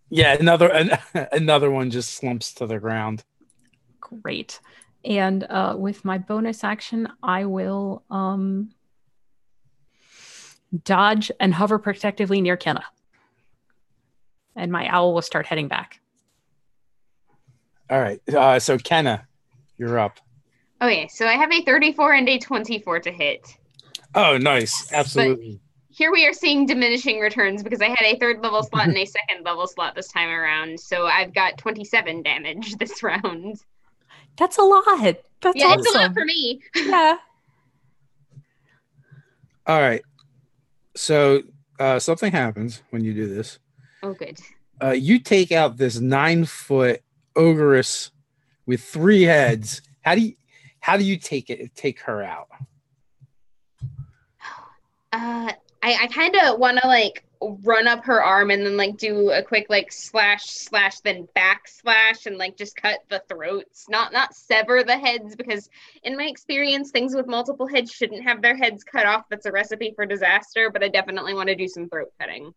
Yeah, another one just slumps to the ground. Great. And with my bonus action, I will dodge and hover protectively near Kenna. And my owl will start heading back. All right. So Kenna, you're up. Okay, so I have a 34 and a 24 to hit. Oh, nice. Absolutely. But here we are seeing diminishing returns because I had a 3rd level slot and a 2nd level slot this time around. So I've got 27 damage this round. That's a lot. That's yeah, awesome. It's a lot for me. Yeah. All right. So something happens when you do this. Oh, good. You take out this 9-foot ogress with 3 heads. How do you take her out? I kind of want to like run up her arm and then like do a quick like slash then backslash and like just cut the throats, not sever the heads, because in my experience things with multiple heads shouldn't have their heads cut off. That's a recipe for disaster, but I definitely want to do some throat cutting.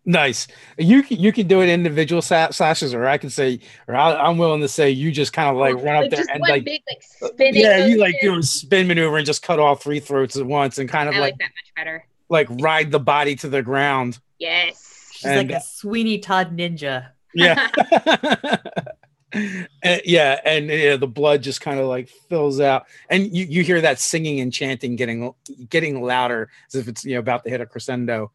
Nice. You can do it individual slashes, or I can say, or I'm willing to say you just kind of like run up there and like big, spinning. Yeah, you like do a spin maneuver and just cut off 3 throats at once and kind of I like that much better. Like ride the body to the ground. Yes. She's like a Sweeney Todd ninja. Yeah. and the blood just kind of like fills out, and you hear that singing and chanting getting louder as if it's about to hit a crescendo.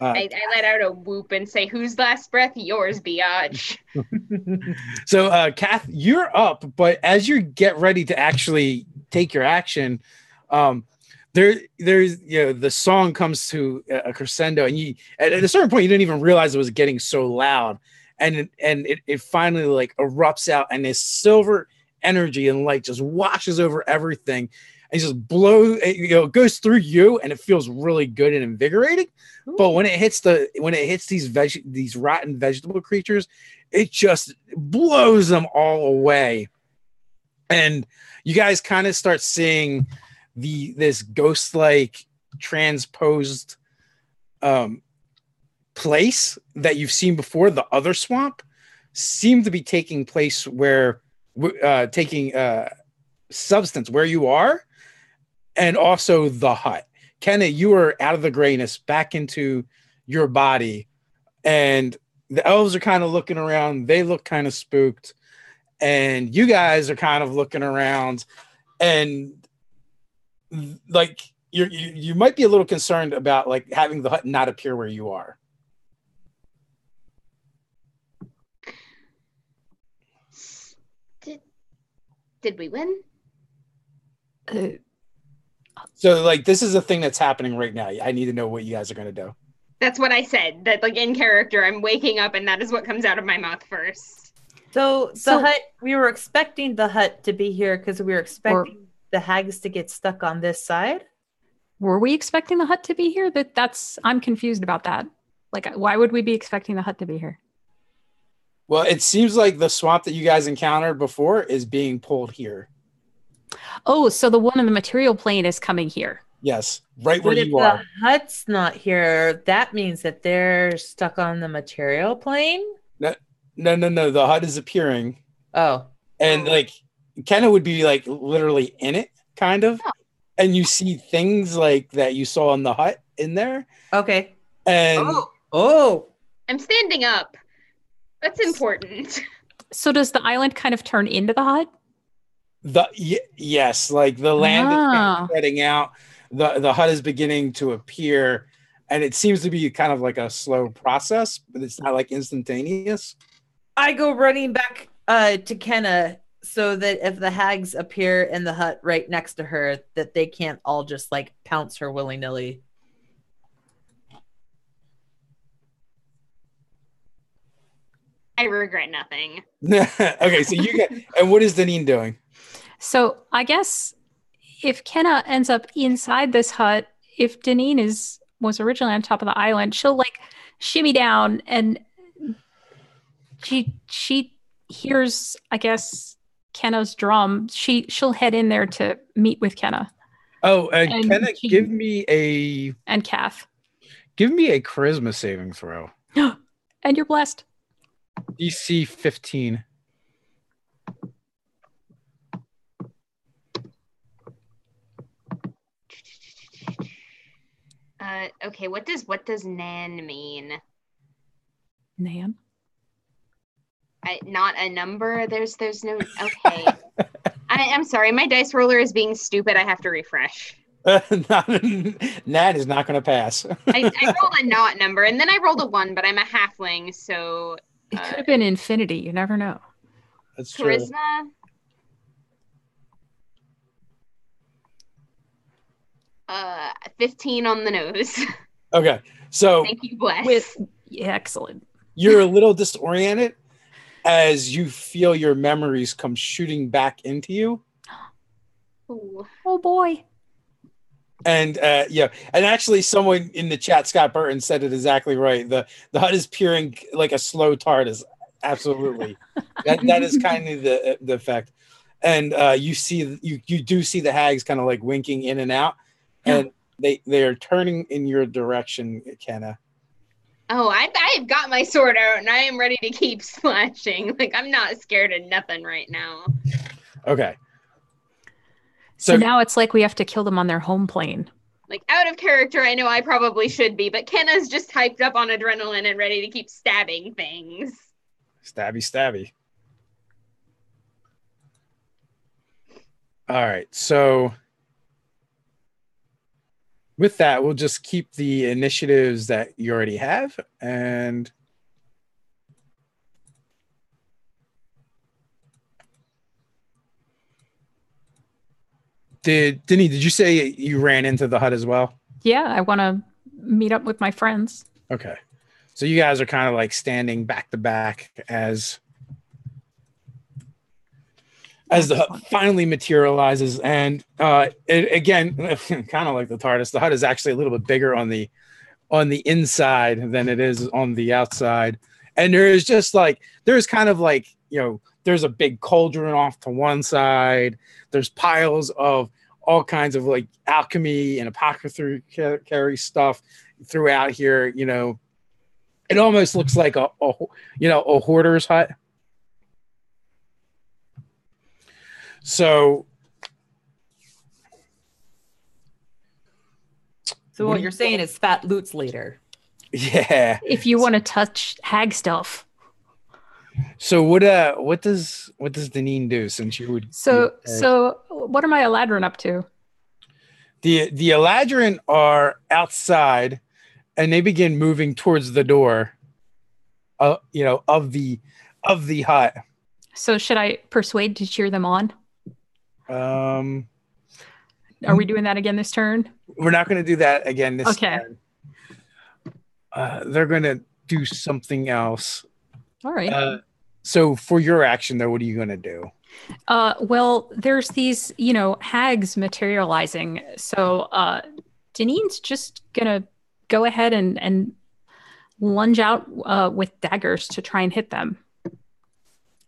I let out a whoop and say, "Whose last breath? Yours, biatch." So, Kath, you're up, but as you get ready to actually take your action, there's the song comes to a crescendo, and you at a certain point you didn't even realize it was getting so loud, and it finally like erupts out, and this silver energy and light just washes over everything. And just it goes through you, and it feels really good and invigorating. Ooh. But when it hits these rotten vegetable creatures, it just blows them all away. And you guys kind of start seeing this ghost-like transposed place that you've seen before. The other swamp seemed to be taking place where taking substance where you are. And also the hut. Kenna, you are out of the grayness back into your body. And the elves are kind of looking around. They look kind of spooked. And you guys are kind of looking around. And like you might be a little concerned about like having the hut not appear where you are. Did we win? So, like, this is a thing that's happening right now. I need to know what you guys are going to do. That's what I said. That, like, in character, I'm waking up, and that is what comes out of my mouth first. So the hut, we were expecting the hut to be here because we were expecting the hags to get stuck on this side. Were we expecting the hut to be here? I'm confused about that. Like, why would we be expecting the hut to be here? Well, it seems like the swamp that you guys encountered before is being pulled here. Oh, so the one in the material plane is coming here. Yes, right where you are. But if the hut's not here, that means that they're stuck on the material plane? No. The hut is appearing. Oh. And, like, Kenna would be, like, literally in it, kind of. Oh. And you see things, like, that you saw in the hut in there. Okay. And... Oh. I'm standing up. That's important. So does the island kind of turn into the hut? Yes, like the land is kind of spreading out. The hut is beginning to appear, and it seems to be kind of like a slow process, but it's not like instantaneous. I go running back to Kenna so that if the hags appear in the hut right next to her, that they can't all just like pounce her willy-nilly. I regret nothing. Okay, so and what is Deneen doing? So I guess if Kenna ends up inside this hut, if Deneen was originally on top of the island, she'll like shimmy down and she here's, I guess, Kenna's drum. She'll head in there to meet with Kenna. Oh, and Kenna, give me a Kath. Give me a charisma saving throw. And you're blessed. DC 15. Okay, what does Nan mean? Nan? Not a number. There's no. Okay. I'm sorry. My dice roller is being stupid. I have to refresh. Nan is not going to pass. I rolled a not number, and then I rolled a 1, but I'm a halfling, so it could have been infinity. You never know. That's charisma. True. 15 on the nose. Okay, so thank you, bless. Excellent. You're a little disoriented as you feel your memories come shooting back into you. Ooh. Oh boy. And and actually someone in the chat, Scott Burton, said it exactly right. The hut is peering like a slow TARDIS. Absolutely. that is kind of the effect. And you do see the hags kind of like winking in and out, and they are turning in your direction, Kenna. Oh, I've got my sword out and I am ready to keep slashing. Like, I'm not scared of nothing right now. Okay. So now it's like we have to kill them on their home plane. Like, out of character, I know I probably should be, but Kenna's just hyped up on adrenaline and ready to keep stabbing things. Stabby. All right, so with that, we'll just keep the initiatives that you already have. And Denny, did you say you ran into the hut as well? Yeah, I want to meet up with my friends. Okay. So you guys are kind of like standing back to back as the hut finally materializes. And again, kind of like the TARDIS, the hut is actually a little bit bigger on the inside than it is on the outside. And there's kind of like, there's a big cauldron off to one side. There's piles of all kinds of like alchemy and apothecary stuff throughout here. It almost looks like a hoarder's hut. So what you're saying is fat loots later. Yeah. If you want to touch hag stuff. So what does Deneen do since you would? So what are my Eladrin up to? The Eladrin are outside, and they begin moving towards the door. Of the hut. So should I persuade to cheer them on? Are we doing that again this turn? We're not going to do that again this turn. They're going to do something else. All right. So for your action, though, what are you going to do? Well, there's these, hags materializing. So Deneen's just going to go ahead and lunge out with daggers to try and hit them.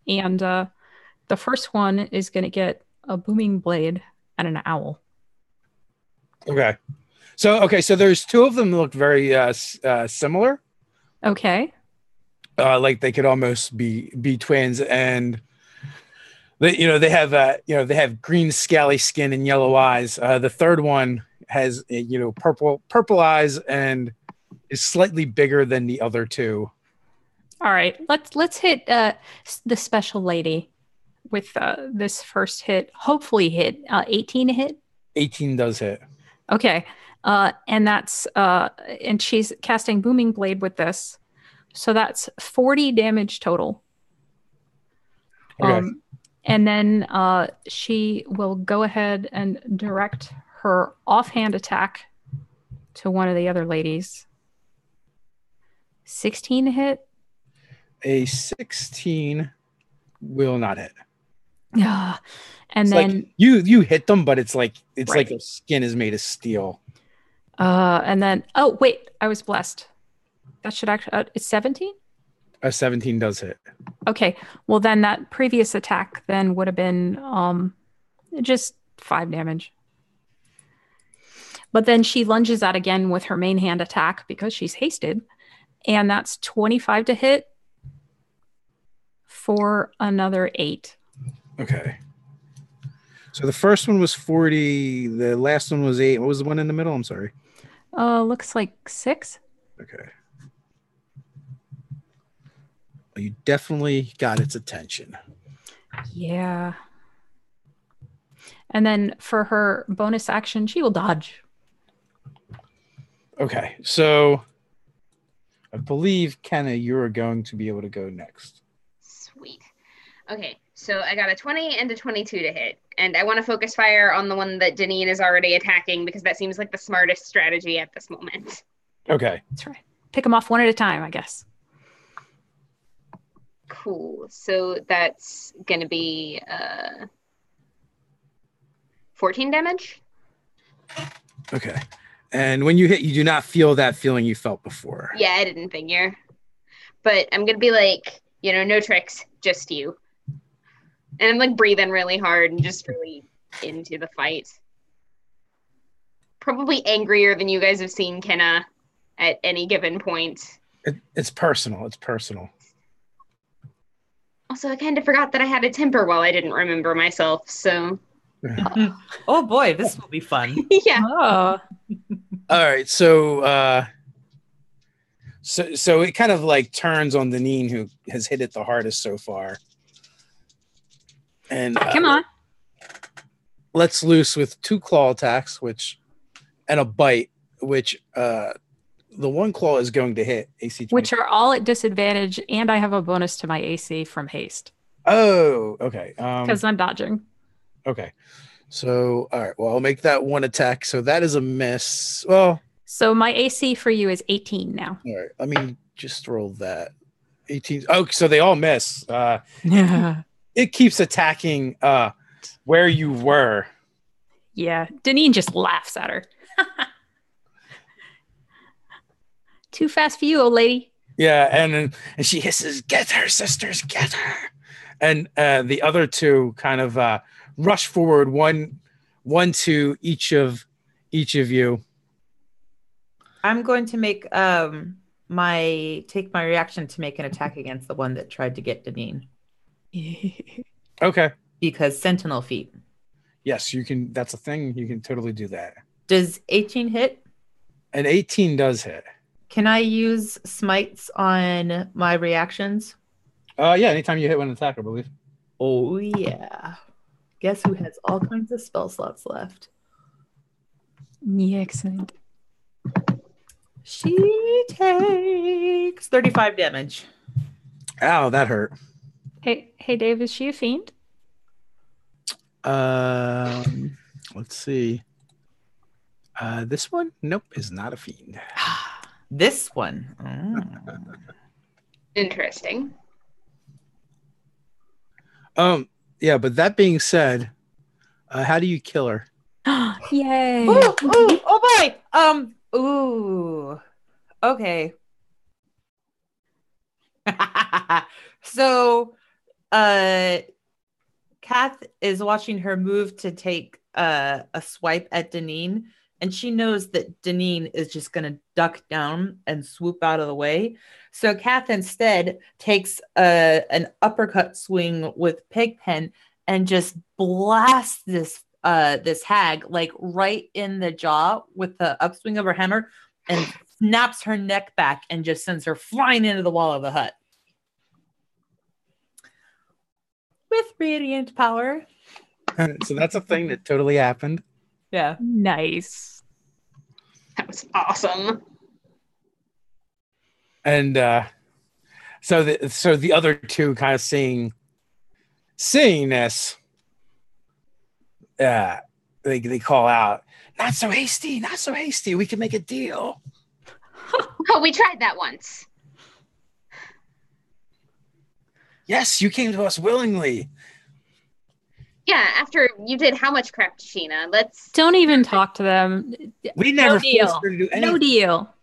And the first one is going to get a booming blade and an owl. Okay. So there's two of them that look very similar. Okay. Like they could almost be twins, and they have green scaly skin and yellow eyes. The third one has purple eyes and is slightly bigger than the other two. All right, let's hit the special lady with this first hit. Hopefully hit 18 to hit. 18 does hit. Okay, and that's and she's casting Booming Blade with this, so that's 40 damage total. Okay. And then she will go ahead and direct her offhand attack to one of the other ladies. 16 to hit. A 16 will not hit. Yeah, and it's then like you hit them, but it's like right. Like their skin is made of steel. And then wait, I was blessed. That should actually it's 17. A 17 does hit. Okay. Well, then that previous attack then would have been just 5 damage. But then she lunges out again with her main hand attack because she's hasted. And that's 25 to hit for another 8. Okay. So the first one was 40. The last one was 8. What was the one in the middle? I'm sorry. Looks like 6. Okay. Well, you definitely got its attention. Yeah. And then for her bonus action, she will dodge. Okay. So I believe, Kenna, you're going to be able to go next. Sweet. Okay, so I got a 20 and a 22 to hit. And I want to focus fire on the one that Deneen is already attacking because that seems like the smartest strategy at this moment. Okay. That's right. Pick them off one at a time, I guess. Cool. So that's going to be 14 damage. Okay. And when you hit, you do not feel that feeling you felt before. Yeah, I didn't figure. But I'm going to be like, no tricks, just you. And I'm like breathing really hard and just really into the fight. Probably angrier than you guys have seen Kenna at any given point. It's personal. It's personal. Also, I kind of forgot that I had a temper while I didn't remember myself, so... Oh boy, this will be fun. Yeah. Oh. All right. So it kind of like turns on Deneen, who has hit it the hardest so far. And Come on. Let's loose with 2 claw attacks, and a bite, which the one claw is going to hit AC 20. Which are all at disadvantage, and I have a bonus to my AC from haste. Oh, okay. Because I'm dodging. Okay. So, all right. Well, I'll make that one attack. So that is a miss. Well. So my AC for you is 18 now. All right. Let me just roll that. 18. Oh, so they all miss. Yeah. It keeps attacking where you were. Yeah. Deneen just laughs at her. Too fast for you, old lady. Yeah, and she hisses, "Get her, sisters, get her!" And the other 2 kind of rush forward, one to each of you. I'm going to make take my reaction to make an attack against the one that tried to get Deneen. Okay. Because Sentinel feet. Yes, you can. That's a thing. You can totally do that. Does 18 hit? An 18 does hit. Can I use smites on my reactions? Yeah, anytime you hit one attack, I believe. Oh, yeah. Guess who has all kinds of spell slots left? Yeah, excellent. She takes 35 damage. Ow, that hurt. Hey, Dave, is she a fiend? Let's see. This one? Nope, is not a fiend. This one. Oh. Interesting. Yeah, but that being said, how do you kill her? Yay. Ooh, oh boy. Ooh. Okay. So, Kath is watching her move to take a swipe at Deneen, and she knows that Deneen is just going to duck down and swoop out of the way. So Kath instead takes an uppercut swing with Pigpen and just blasts this hag like right in the jaw with the upswing of her hammer and snaps her neck back and just sends her flying into the wall of the hut. With radiant power. So that's a thing that totally happened. Yeah. Nice. That was awesome. And so the other 2 kind of seeing this, they call out, not so hasty, not so hasty. We can make a deal. Oh, we tried that once. Yes, you came to us willingly. Yeah, after you did how much crap to Sheena? Let's... Don't even talk to them. We never No deal. forced her to do anything. No deal.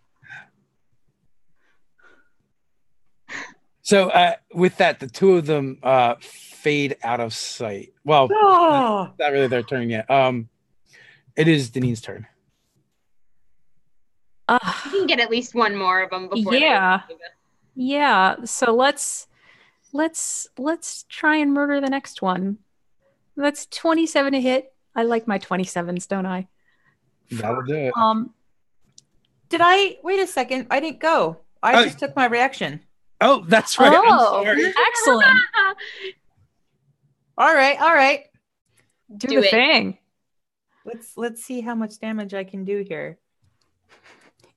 So with that, the two of them fade out of sight. Well, Oh. not really their turn yet. It is Denise's turn. You can get at least one more of them before. Yeah. So let's try and murder the next one. That's 27 to hit. I like my 27s, don't I? That'll do it. Did I wait a second? I didn't go. I just took my reaction. Oh, that's right. Oh, I'm sorry. excellent. All right. Do the thing. Let's see how much damage I can do here.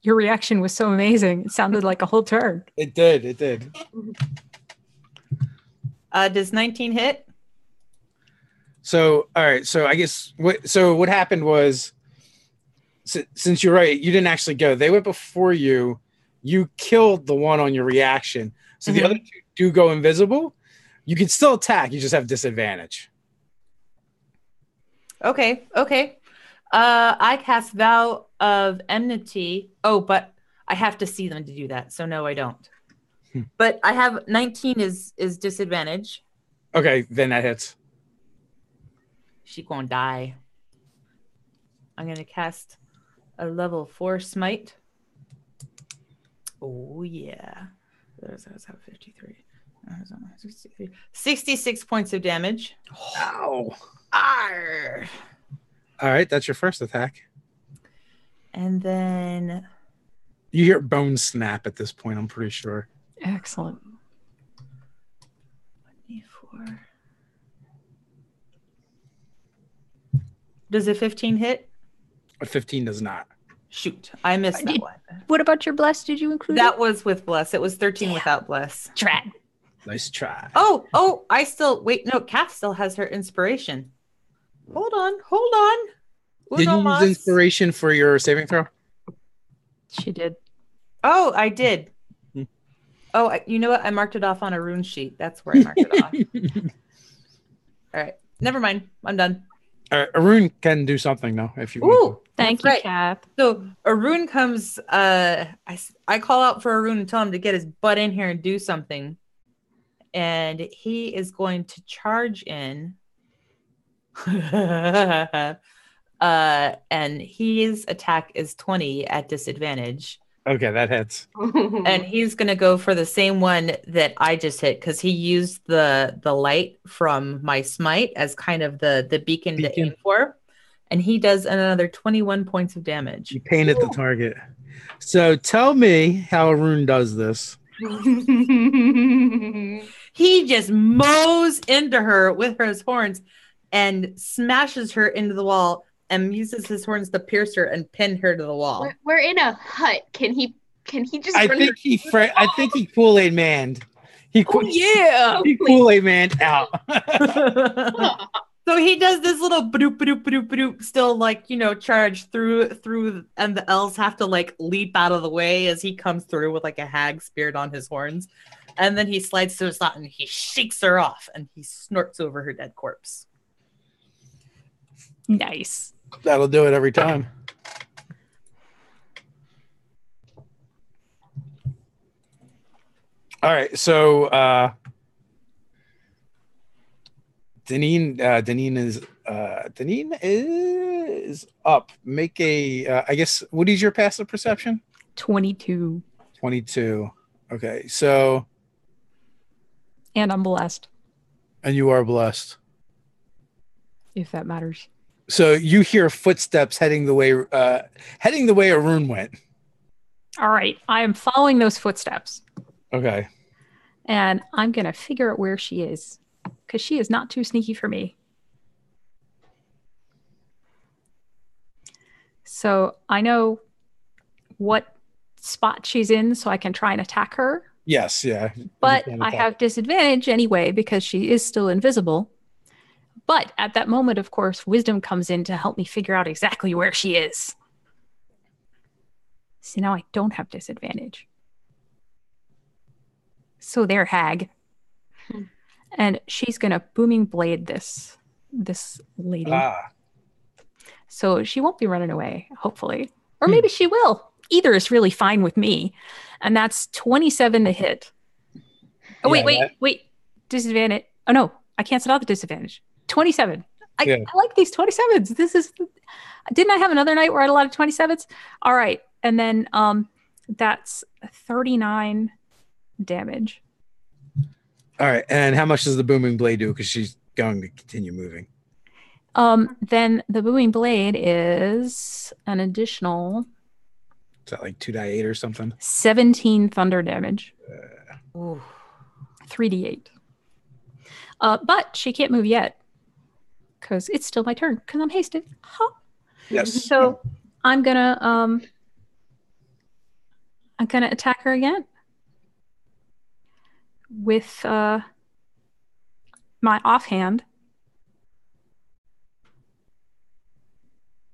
Your reaction was so amazing. It sounded like a whole turn. It did. Does 19 hit? So, all right. So I guess what happened was, since you're right, you didn't actually go. They went before you. You killed the one on your reaction. So the other two do go invisible. You can still attack. You just have disadvantage. Okay. I cast Vow of Enmity. Oh, but I have to see them to do that. So no, I don't. But I have 19 is disadvantage. Okay, then that hits. She gonna die. I'm gonna cast a level 4 smite. Oh yeah. There's 53. 66 points of damage. Ow. Arr. All right, that's your first attack. And then you hear bone snap at this point, I'm pretty sure. Excellent. 24. Does a 15 hit? A 15 does not. Shoot, I missed that one. What about your bless? Did you include that? Was with bless. It was 13 without bless. Try. Nice try. Oh, I still wait. No, Kath still has her inspiration. Hold on. Did you use inspiration for your saving throw? She did. Oh, I did. Oh, you know what? I marked it off on a rune sheet. That's where I marked it off. All right. Never mind. I'm done. All right. A rune can do something, though, if you want. Ooh, thank you, Kath. So Arun comes, I call out for Arun and tell him to get his butt in here and do something. And he is going to charge in. And his attack is 20 at disadvantage. Okay, that hits. And he's going to go for the same one that I just hit because he used the light from my smite as kind of the beacon to aim for. And he does another 21 points of damage. You painted the target. So tell me how Arun does this. He just mows into her with his horns and smashes her into the wall and uses his horns to pierce her and pin her to the wall. We're in a hut. Can he just? I think he Kool-Aid manned. He Kool-Aid manned out. So he does this little badoop, badoop, badoop, badoop, still charge through, and the elves have to leap out of the way as he comes through with a hag speared on his horns. And then he slides to his side and he shakes her off and he snorts over her dead corpse. Nice. That'll do it every time. All right, so Deneen is up. Make a I guess what is your passive perception? 22. 22. Okay, so and I'm blessed. And you are blessed. If that matters. So you hear footsteps heading the way Arun went. All right, I am following those footsteps. Okay. And I'm going to figure out where she is because she is not too sneaky for me. So I know what spot she's in so I can try and attack her. Yes, yeah. But I have disadvantage anyway because she is still invisible. But at that moment, of course, wisdom comes in to help me figure out exactly where she is. See, now I don't have disadvantage. So there, hag. And she's going to booming blade this lady. So she won't be running away, hopefully. Or maybe she will. Either is really fine with me. And that's 27 to hit. Oh, Yeah, wait. Disadvantage. Oh, no. I canceled out the disadvantage. 27. Yeah. I like these 27s. Didn't I have another night where I had a lot of 27s? All right. And then that's 39 damage. All right. And how much does the booming blade do? Because she's going to continue moving. Then the booming blade is an additional Is that like 2d8 or something? 17 thunder damage. Ooh. 3d8. But she can't move yet because it's still my turn because I'm hasted. Huh. Yes. So I'm gonna attack her again with my offhand,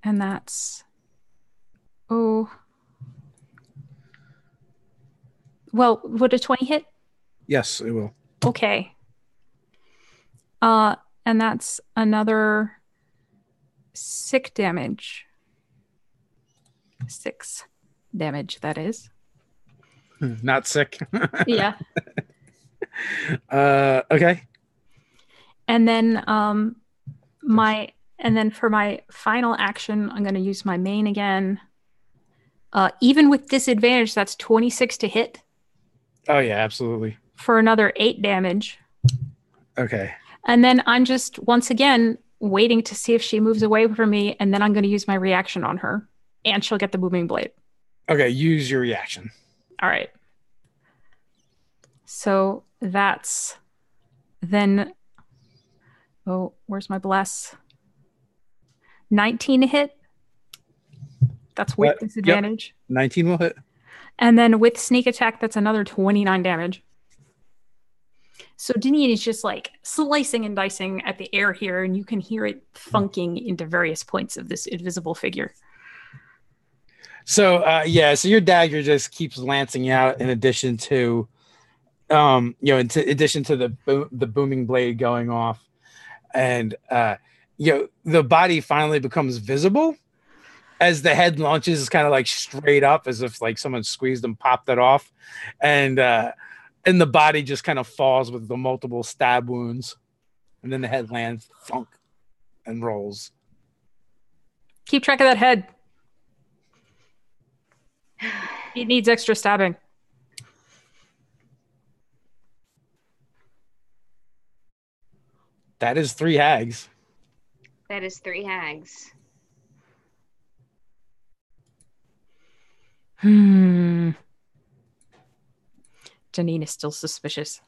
and that's well, would a 20 hit? Yes, it will. Okay. And that's another 6 damage. 6 damage, that is. Not sick. Yeah. Okay. And then for my final action, I'm going to use my main again. Even with disadvantage, that's 26 to hit. Oh yeah, absolutely. For another 8 damage. Okay. And then I'm just once again waiting to see if she moves away from me, and then I'm going to use my reaction on her, and she'll get the booming blade. Okay, use your reaction. All right. So that's then. Oh, where's my bless? 19 to hit. That's with disadvantage. Yep. 19 will hit. And then with sneak attack, that's another 29 damage. So Deneen is just like slicing and dicing at the air here, and you can hear it thunking into various points of this invisible figure. So so your dagger just keeps lancing out in addition to in addition to the booming blade going off, and the body finally becomes visible as the head launches kind of like straight up as if like someone squeezed and popped it off, and the body just kind of falls with the multiple stab wounds, and then the head lands thunk and rolls. Keep track of that head. It needs extra stabbing. That is 3 hags. That is 3 hags. Janine is still suspicious.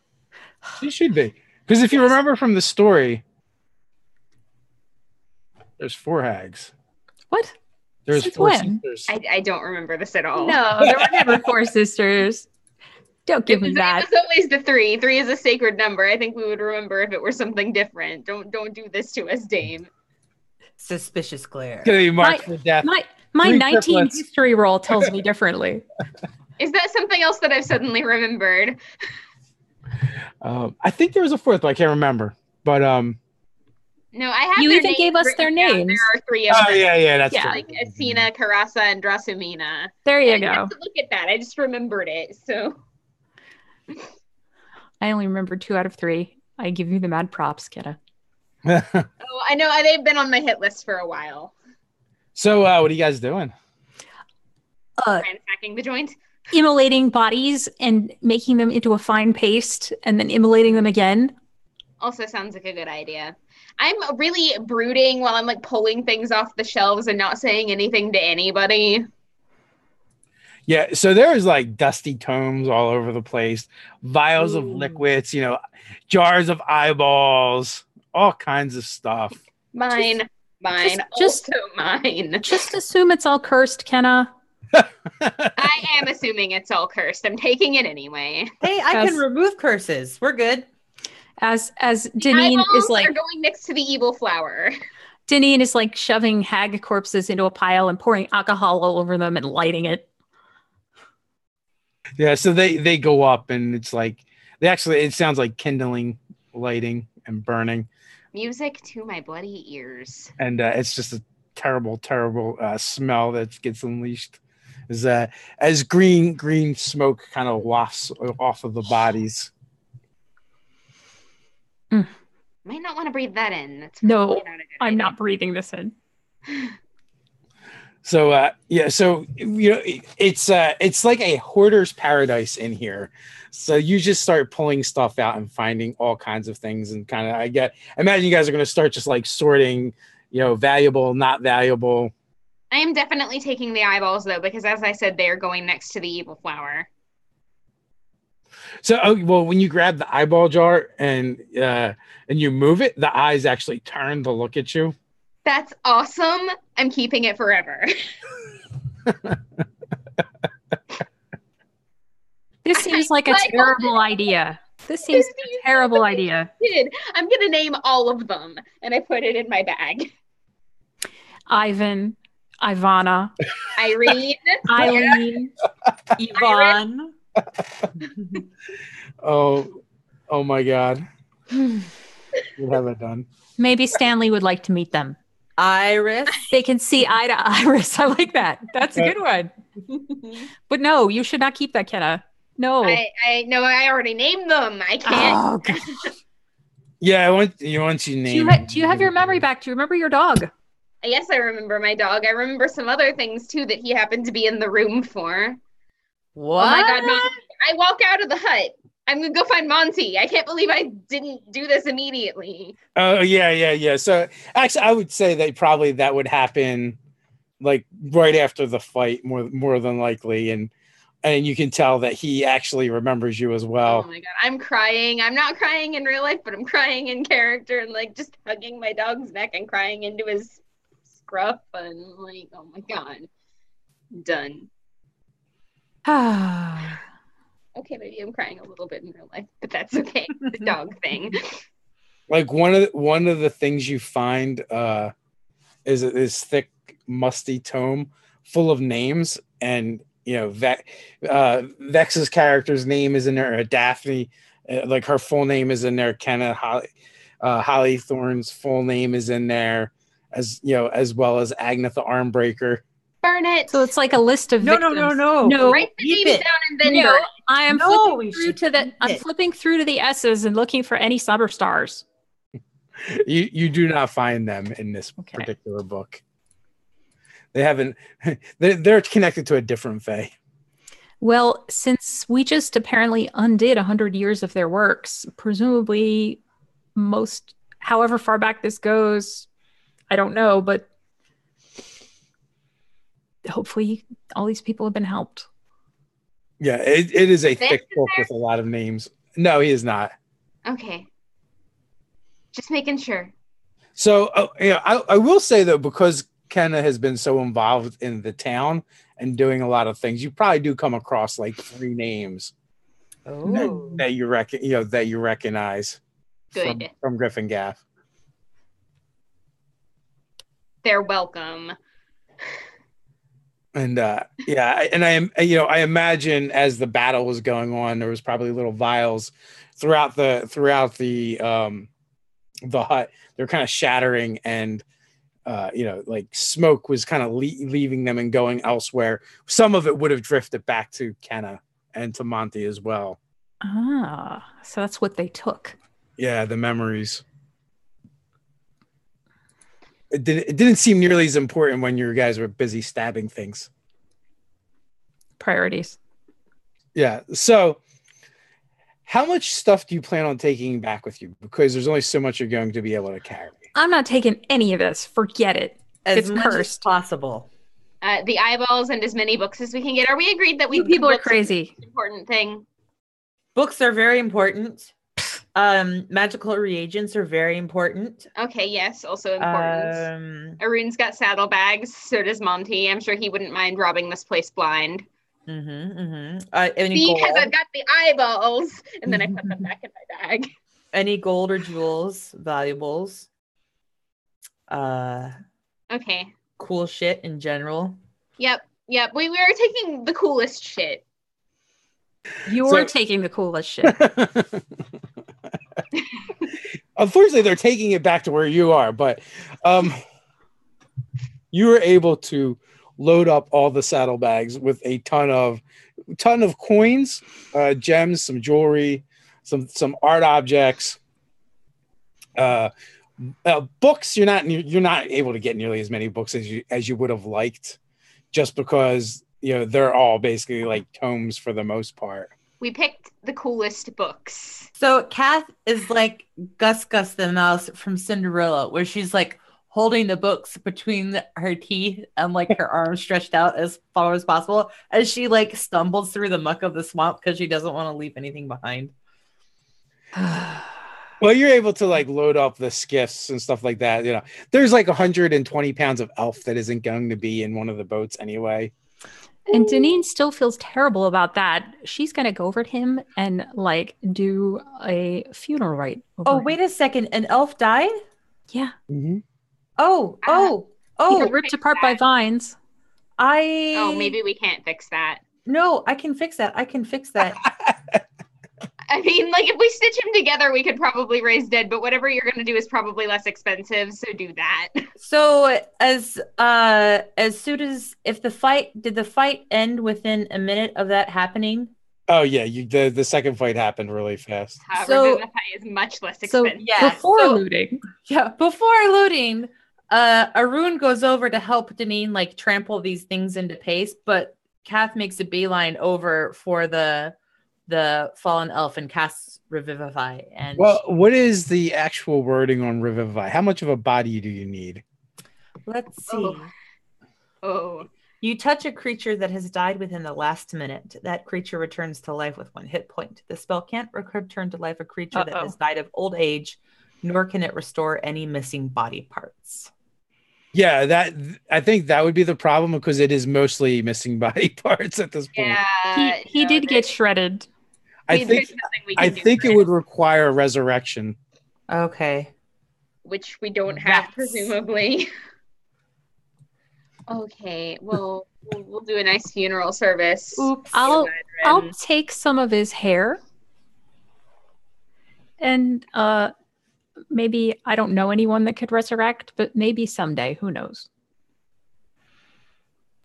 She should be. Because if you remember from the story, there's 4 hags. What? There's Since 4 when? sisters. I don't remember this at all. No, there were never 4 sisters. Don't give me that. It was always the 3. 3 is a sacred number. I think we would remember if it were something different. Don't do this to us, Dame. Suspicious glare. Gonna be marked for death. My 3 19 triplets. history roll tells me differently. Is that something else that I've suddenly remembered? I think there was a 4th, but I can't remember. But no, I have. You their even names gave us their written down. names. There are 3 of them. Oh yeah, that's true. Like Asina, Karasa, and Drasumina. There you I go. have to look at that. I just remembered it. So I only remember 2 out of 3. I give you the mad props, Ketta. oh, I know they've been on my hit list for a while. So what are you guys doing? Ransacking the joint. Immolating bodies and making them into a fine paste, and then immolating them again. Also sounds like a good idea. I'm really brooding while I'm like pulling things off the shelves and not saying anything to anybody. Yeah, so there's like dusty tomes all over the place, vials of liquids, jars of eyeballs, all kinds of stuff. Mine, Just mine. Just assume it's all cursed, Kenna. I am assuming it's all cursed. I'm taking it anyway. Hey, I can remove curses. We're good. As Deneen is like are going next to the evil flower. Deneen is like shoving hag corpses into a pile and pouring alcohol all over them and lighting it. Yeah, so they go up and it's like it sounds like kindling, lighting, and burning. Music to my bloody ears. And it's just a terrible, terrible smell that gets unleashed. As green smoke kind of wafts off of the bodies. Might not want to breathe that in. That's No, probably not a good I'm idea. not breathing this in. So so it's like a hoarder's paradise in here. So you just start pulling stuff out and finding all kinds of things, and kind of I imagine you guys are going to start just like sorting, valuable, not valuable. I am definitely taking the eyeballs though, because as I said, they are going next to the evil flower. So when you grab the eyeball jar and you move it, the eyes actually turn to look at you. That's awesome. I'm keeping it forever. This seems like a terrible idea. This seems like a terrible idea. I'm going to name all of them, and I put it in my bag. Ivan, Ivana, Irene, Eileen, Yvonne. Oh my God. What have I done? Maybe Stanley would like to meet them. Iris. They can see eye to Iris. I like that. That's a good one. But no, you should not keep that, Kenna. No. I know I already named them. I can't. Oh, God. Yeah, once you name. Do you have your memory back? Do you remember your dog? Yes, I remember my dog. I remember some other things too that he happened to be in the room for. What? Oh my God, Monty. I walk out of the hut. I'm gonna go find Monty. I can't believe I didn't do this immediately. Oh yeah. So actually, I would say that would happen like right after the fight, more than likely, and you can tell that he actually remembers you as well. Oh my God, I'm crying. I'm not crying in real life, but I'm crying in character and like just hugging my dog's neck and crying into his scruff and like, oh my God, done. Okay, maybe I'm crying a little bit in real life, but that's okay. The dog thing. Like one of the things you find is this thick, musty tome full of names, and Vex's character's name is in there. Daphne, like her full name is in there. Kenna Hollythorn's full name is in there, as well as Agnetha Armbreaker. Burn it. So it's like a list of victims. No. Write the names down and then burn it. I am flipping through to the S's and looking for any summer stars. You do not find them in this particular book. They haven't. They're connected to a different fae. Well, since we just apparently undid 100 years of their works, presumably however far back this goes, I don't know, but hopefully all these people have been helped. Yeah, it is a thick book with a lot of names. No, he is not. Okay. Just making sure. So, I will say, though, because Kenna has been so involved in the town and doing a lot of things, you probably do come across like 3 names that you recognize. Good. From Gryphongaffe. They're welcome. And I imagine as the battle was going on, there was probably little vials throughout the hut. They're kind of shattering, and like smoke was kind of leaving them and going elsewhere. Some of it would have drifted back to Kenna and to Monty as well. So that's what they took. Yeah, the memories. It didn't seem nearly as important when you guys were busy stabbing things. Priorities. Yeah. So how much stuff do you plan on taking back with you? Because there's only so much you're going to be able to carry. I'm not taking any of this. Forget it. It's much cursed as possible. The eyeballs and as many books as we can get. Are we agreed that You people are crazy? Important thing. Books are very important. Magical reagents are very important. Okay, yes, also important. Arun's got saddlebags, so does Monty. I'm sure he wouldn't mind robbing this place blind. Because I've got the eyeballs, and then I put them back in my bag. Any gold or jewels, valuables. Okay. Cool shit in general. Yep. We were taking the coolest shit. You're taking the coolest shit. Unfortunately, they're taking it back to where you are, but you were able to load up all the saddlebags with a ton of coins, gems, some jewelry, some art objects, Books, you're not able to get nearly as many books as you would have liked, just because they're all basically like tomes for the most part. We picked the coolest books. So Kath is like Gus Gus the mouse from Cinderella, where she's like holding the books between her teeth and like her arms stretched out as far as possible as she like stumbles through the muck of the swamp because she doesn't want to leave anything behind. Well, you're able to like load up the skiffs and stuff like that. There's like 120 pounds of elf that isn't going to be in one of the boats anyway. And Deneen still feels terrible about that. She's going to go over to him and like do a funeral rite. Oh, wait a second. An elf died? Yeah. Mm-hmm. He got ripped apart by vines. Oh, maybe we can't fix that. No, I can fix that. I mean, like, if we stitch him together, we could probably raise dead, but whatever you're going to do is probably less expensive, so do that. So as soon as, did the fight end within a minute of that happening? Oh yeah, the second fight happened really fast. However, the fight is much less expensive. Before looting. Yeah, before looting, Arun goes over to help Deneen like trample these things into paste, but Kath makes a beeline over for the fallen elf and casts Revivify. And what is the actual wording on Revivify? How much of a body do you need? Let's see. Oh. You touch a creature that has died within the last minute. That creature returns to life with 1 hit point. The spell can't return to life a creature that has died of old age, nor can it restore any missing body parts. Yeah, I think that would be the problem because it is mostly missing body parts at this point. Yeah, he did get shredded. I think it would require resurrection. Okay. Which we don't have, presumably. Okay, well, we'll do a nice funeral service. Oops. I'll take some of his hair. And maybe I don't know anyone that could resurrect, but maybe someday, who knows?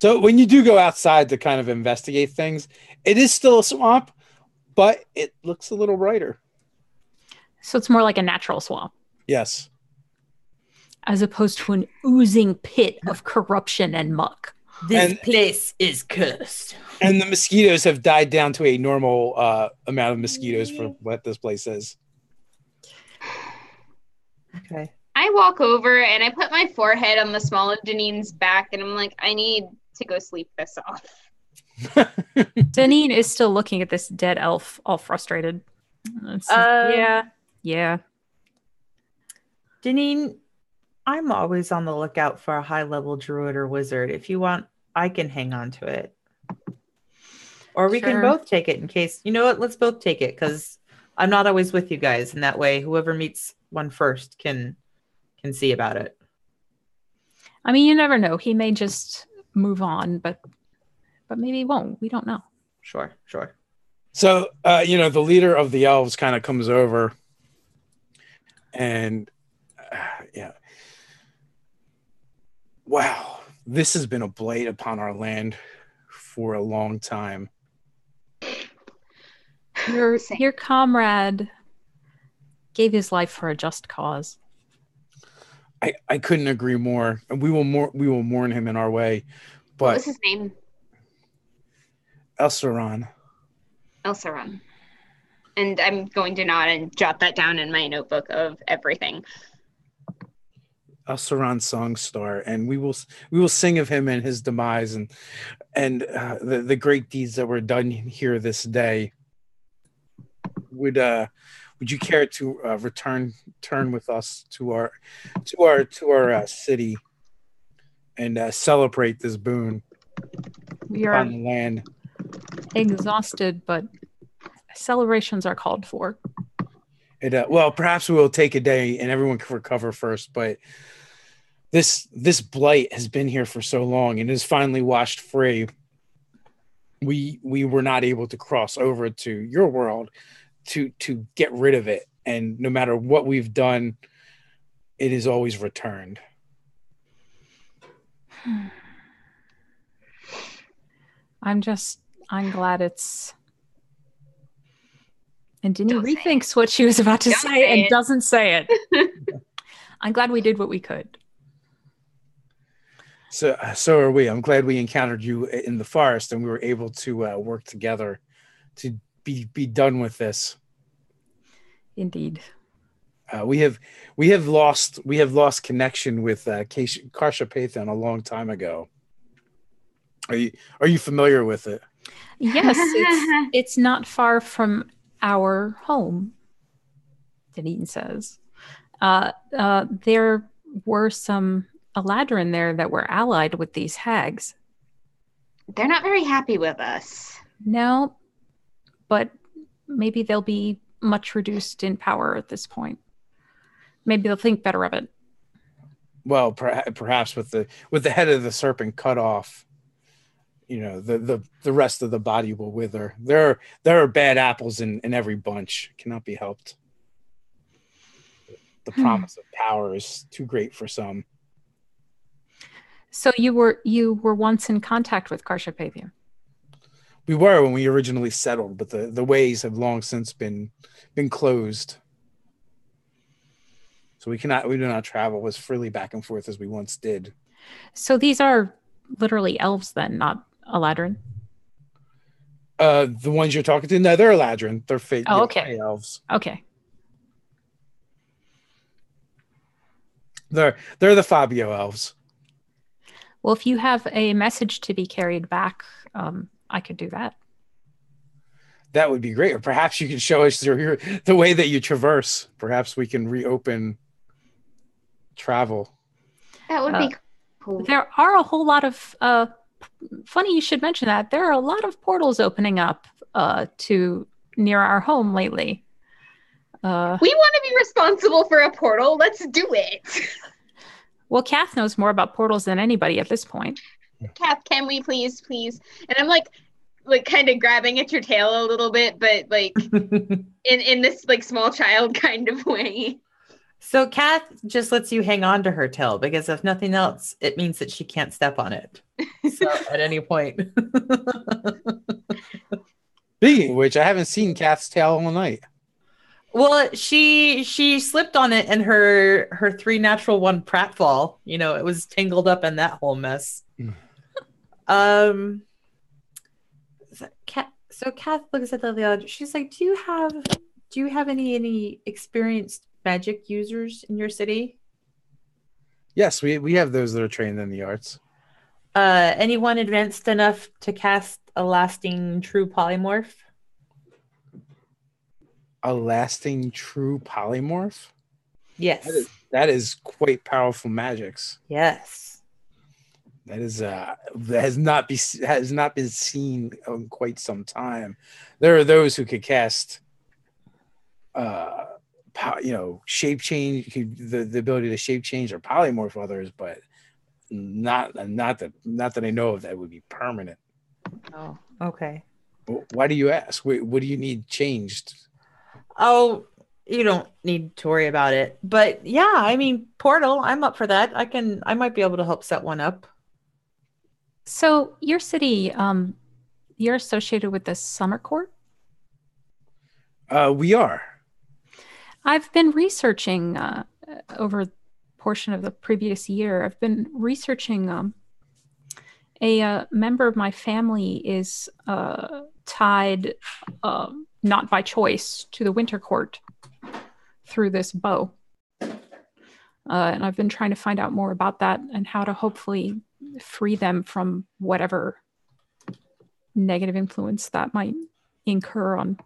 So when you do go outside to kind of investigate things, it is still a swamp, but it looks a little brighter. So it's more like a natural swamp. Yes. As opposed to an oozing pit of corruption and muck. This place is cursed. And the mosquitoes have died down to a normal amount of mosquitoes for what this place is. Okay. I walk over and I put my forehead on the small of Deneen's back and I'm like, I need to go sleep this off. Deneen is still looking at this dead elf, all frustrated. Yeah. Deneen, I'm always on the lookout for a high-level druid or wizard. If you want, I can hang on to it. Or we can both take it in case... You know what? Let's both take it, because I'm not always with you guys. And that way, whoever meets one first can see about it. I mean, you never know. He may just move on, but maybe he won't. We don't know. Sure. So, the leader of the elves kind of comes over and, wow, this has been a blight upon our land for a long time. Your comrade gave his life for a just cause. I couldn't agree more. We will mourn him in our way. But what was his name? Elsaron. And I'm going to nod and jot that down in my notebook of everything. Elsaron Songstar, and we will sing of him and his demise and the great deeds that were done here this day. Would you care to return with us to our city and celebrate this boon on the land? Exhausted, but celebrations are called for. Well, perhaps we will take a day and everyone can recover first, but this blight has been here for so long and is finally washed free. We were not able to cross over to your world to get rid of it, and no matter what we've done, it is always returned. I'm glad it's And Denny Don't say rethinks what she was about to Don't say say and it. doesn't say it. I'm glad we did what we could. So are we. I'm glad we encountered you in the forest and we were able to work together to be done with this. Indeed. We have lost connection with Karshapathan a long time ago. Are you familiar with it? Yes, it's not far from our home, Deneen says. There were some Eladrin there that were allied with these hags. They're not very happy with us. No, but maybe they'll be much reduced in power at this point. Maybe they'll think better of it. Well, perhaps with the head of the serpent cut off, the rest of the body will wither. There are bad apples in every bunch. Cannot be helped. The promise of power is too great for some. So you were once in contact with Karshapathan? We were when we originally settled, but the ways have long since been closed. So we do not travel as freely back and forth as we once did. So these are literally elves then, not Eladrin? The ones you're talking to? No, they're Eladrin. They're fey elves. Okay. They're the Fabio elves. Well, if you have a message to be carried back, I could do that. That would be great. Or perhaps you can show us the way that you traverse. Perhaps we can reopen travel. That would be cool. There are a whole lot of funny you should mention that. There are a lot of portals opening up to near our home lately. We want to be responsible for a portal. Let's do it. Well, Kath knows more about portals than anybody at this point. Kath, can we please? And I'm like kind of grabbing at your tail a little bit, but like in this like small child kind of way. So Kath just lets you hang on to her tail because if nothing else, it means that she can't step on it. So at any point. Speaking of which, I haven't seen Kath's tail all night. Well, she slipped on it in her 3 natural 1 pratfall. It was tangled up in that whole mess. So Kath looks at the other. She's like, "Do you have any experienced magic users in your city?" Yes, we have those that are trained in the arts. Anyone advanced enough to cast a lasting true polymorph? A lasting true polymorph? Yes. That is quite powerful magics. Yes. That has not been seen in quite some time. There are those who could cast shape change, the ability to shape change or polymorph others, but not that I know of that would be permanent. Oh, okay. Why do you ask? What do you need changed? Oh, you don't need to worry about it. But yeah, I mean, portal, I'm up for that. I might be able to help set one up. So your city, you're associated with the Summer Court? We are. I've been researching over a portion of the previous year. I've been researching a member of my family is tied, not by choice, to the Winter Court through this bow. And I've been trying to find out more about that and how to hopefully free them from whatever negative influence that might incur on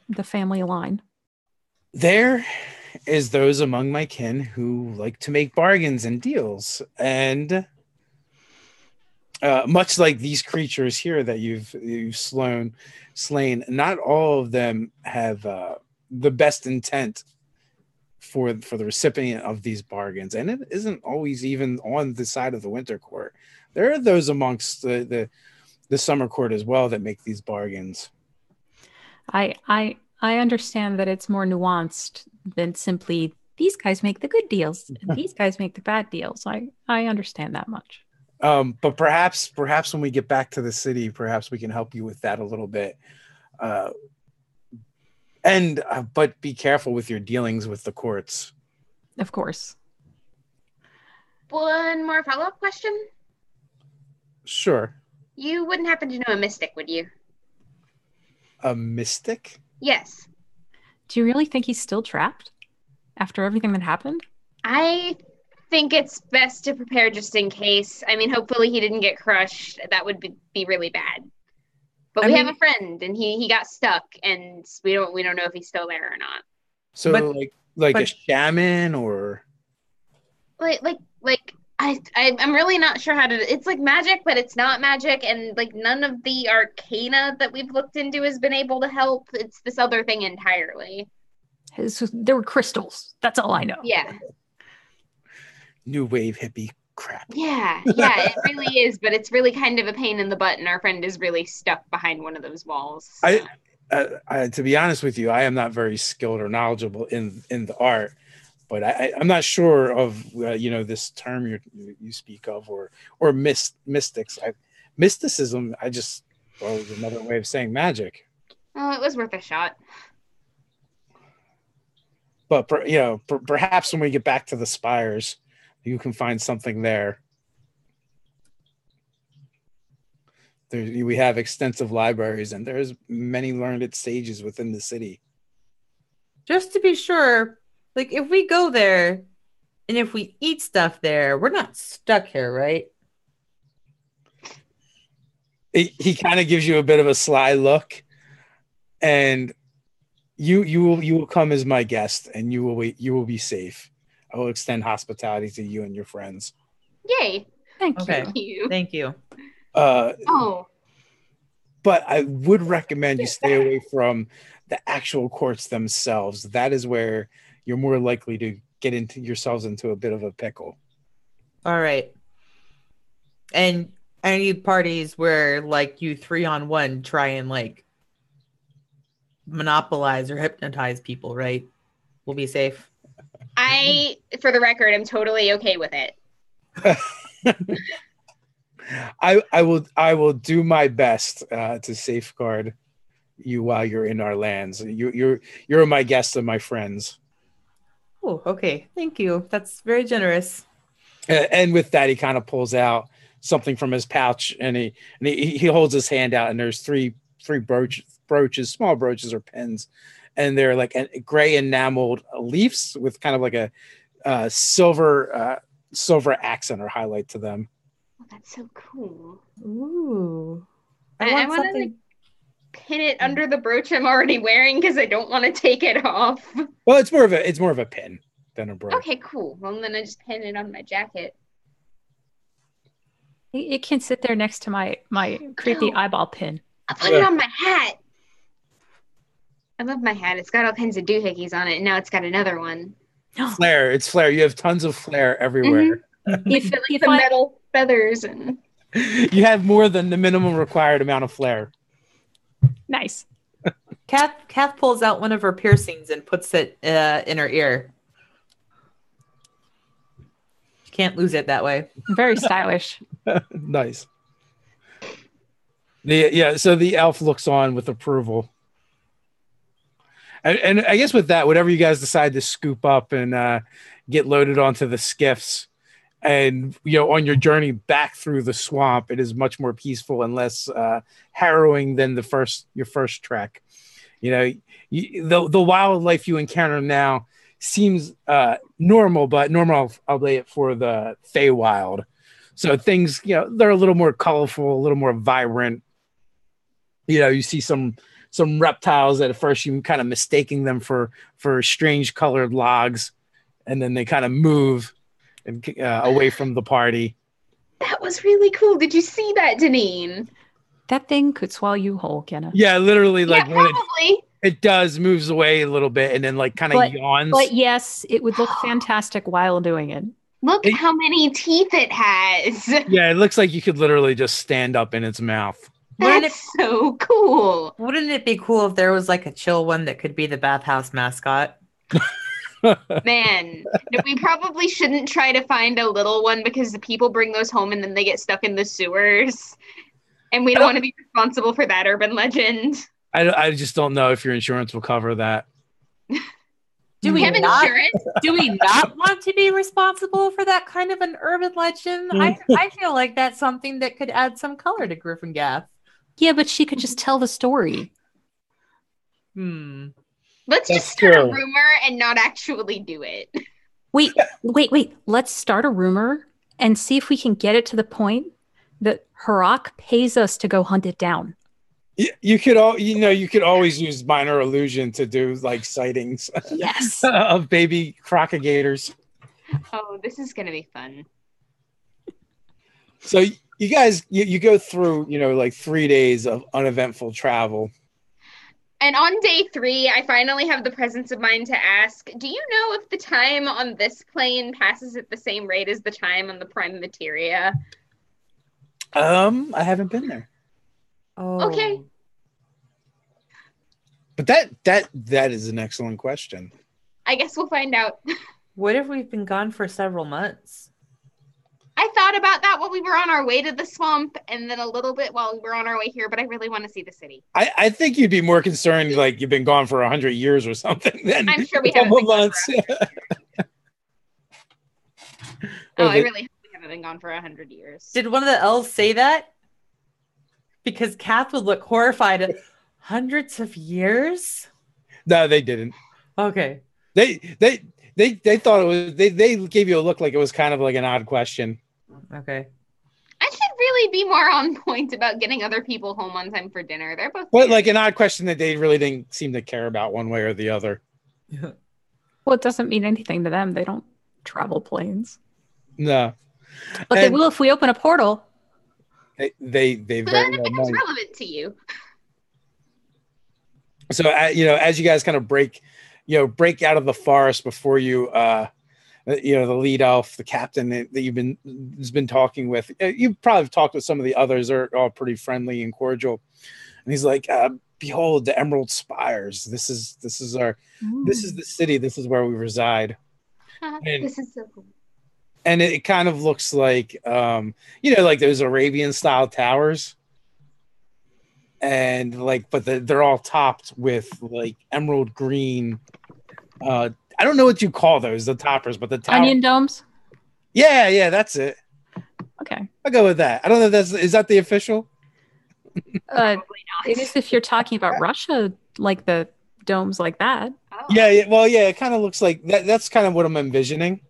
the family line. There is those among my kin who like to make bargains and deals, and much like these creatures here that you've slain, not all of them have the best intent for the recipient of these bargains, and it isn't always even on the side of the Winter Court. There are those amongst the Summer Court as well that make these bargains. I understand that it's more nuanced than simply these guys make the good deals and these guys make the bad deals. I understand that much. But perhaps when we get back to the city, perhaps we can help you with that a little bit. And but be careful with your dealings with the courts. Of course. One more follow-up question. Sure. You wouldn't happen to know a mystic, would you? A mystic? Yes. Do you really think he's still trapped after everything that happened? I think it's best to prepare just in case. I mean, hopefully he didn't get crushed. That would be really bad. But we have a friend, and he got stuck, and we don't know if he's still there or not. So like a shaman or I'm really not sure how to. It's like magic, but it's not magic, and like none of the arcana that we've looked into has been able to help. It's this other thing entirely. There were crystals. That's all I know. Yeah. New wave hippie crap. Yeah, it really is, but it's really kind of a pain in the butt, and our friend is really stuck behind one of those walls. So. I to be honest with you, I am not very skilled or knowledgeable in the art, but I'm not sure of this term you speak of or mystics. Mysticism. I just thought it was another way of saying magic. Well, it was worth a shot. But perhaps when we get back to the spires, you can find something there. We have extensive libraries, and there's many learned sages within the city. Just to be sure, like if we go there and if we eat stuff there, we're not stuck here, right? He kind of gives you a bit of a sly look, and you will come as my guest, and you will be safe. I will extend hospitality to you and your friends. Yay! Thank you. Thank you. But I would recommend you stay away from the actual courts themselves. That is where you're more likely to get yourselves into a bit of a pickle. All right. And any parties where like you 3-on-1 try and like monopolize or hypnotize people, right? We'll be safe. For the record, I'm totally okay with it. I will do my best to safeguard you while you're in our lands. You're my guests and my friends. Oh, okay. Thank you. That's very generous. And with that, he kind of pulls out something from his pouch, and he holds his hand out, and there's three brooches, small brooches or pins, and they're like gray enameled leaves with kind of like a silver accent or highlight to them. Oh, that's so cool. Ooh. I want to like pin it under the brooch I'm already wearing because I don't want to take it off. Well, it's more of a pin than a brooch. Okay, cool. Well, then I just pin it on my jacket. It can sit there next to my creepy eyeball pin. I'll put it on my hat. I love my hat. It's got all kinds of doohickeys on it, and now it's got another one. Flair. It's flair. You have tons of flair everywhere. Mm-hmm. If the metal feathers and you have more than the minimum required amount of flair. Nice. Kath pulls out one of her piercings and puts it in her ear. You can't lose it that way. Very stylish. Nice. So the elf looks on with approval. And I guess with that, whatever you guys decide to scoop up and get loaded onto the skiffs, and on your journey back through the swamp, it is much more peaceful and less harrowing than your first trek. The wildlife you encounter now seems normal, but normal, albeit for the Feywild. So things, they're a little more colorful, a little more vibrant. You see some reptiles that at first you kind of mistaking them for strange colored logs, and then they kind of move and away from the party. That was really cool. Did you see that, Deneen? That thing could swallow you whole, Kenna. Yeah, literally. Like when probably. It does moves away a little bit and then like kind of yawns. But yes, it would look fantastic while doing it. Look how many teeth it has. Yeah, it looks like you could literally just stand up in its mouth. That's so cool. Wouldn't it be cool if there was like a chill one that could be the bathhouse mascot? Man, we probably shouldn't try to find a little one because the people bring those home and then they get stuck in the sewers. And we don't want to be responsible for that urban legend. I just don't know if your insurance will cover that. Do we have not? insurance? Do we not want to be responsible for that kind of an urban legend? I feel like that's something that could add some color to Gryphongaffe. Yeah, but she could just tell the story. Let's That's just start true. a rumor and not actually do it. Wait. Let's start a rumor and see if we can get it to the point that Harak pays us to go hunt it down. You could always use minor illusion to do like sightings Yes. of baby crocodigators. Oh, this is gonna be fun. So you guys, you go through, like 3 days of uneventful travel. And on day 3, I finally have the presence of mind to ask, do you know if the time on this plane passes at the same rate as the time on the prime materia? I haven't been there. Oh. Okay. But that is an excellent question. I guess we'll find out. What if we've been gone for several months? I thought about that while we were on our way to the swamp and then a little bit while we were on our way here, but I really want to see the city. I think you'd be more concerned like you've been gone for 100 years or something than I'm sure we a haven't couple been gone months. for 100 years. Oh, I really hope we haven't been gone for 100 years. Did one of the elves say that? Because Kath would look horrified at hundreds of years. No, they didn't. Okay. They thought it was they gave you a look like it was kind of like an odd question. Okay. I should really be more on point about getting other people home on time for dinner. They're both But like an odd question that they really didn't seem to care about one way or the other. Well, it doesn't mean anything to them. They don't travel planes. No. But they will if we open a portal. They But very then it well becomes might. relevant to you. So as you guys kind of break out of the forest before you the lead elf, the captain that has been talking with, you've probably talked with some of the others. They're all pretty friendly and cordial, and he's like, behold the Emerald Spires. This is the city. This is where we reside. This is so cool. And it kind of looks like like those Arabian style towers, and but they're all topped with like emerald green. I don't know what you call those, the toppers, but the Onion domes. Yeah, that's it. Okay. I'll go with that. I don't know if is that the official? Probably It is if you're talking about Russia, like the domes like that. not. Oh. Yeah. Well, yeah, it kind of looks like that. That's kind of what I'm envisioning.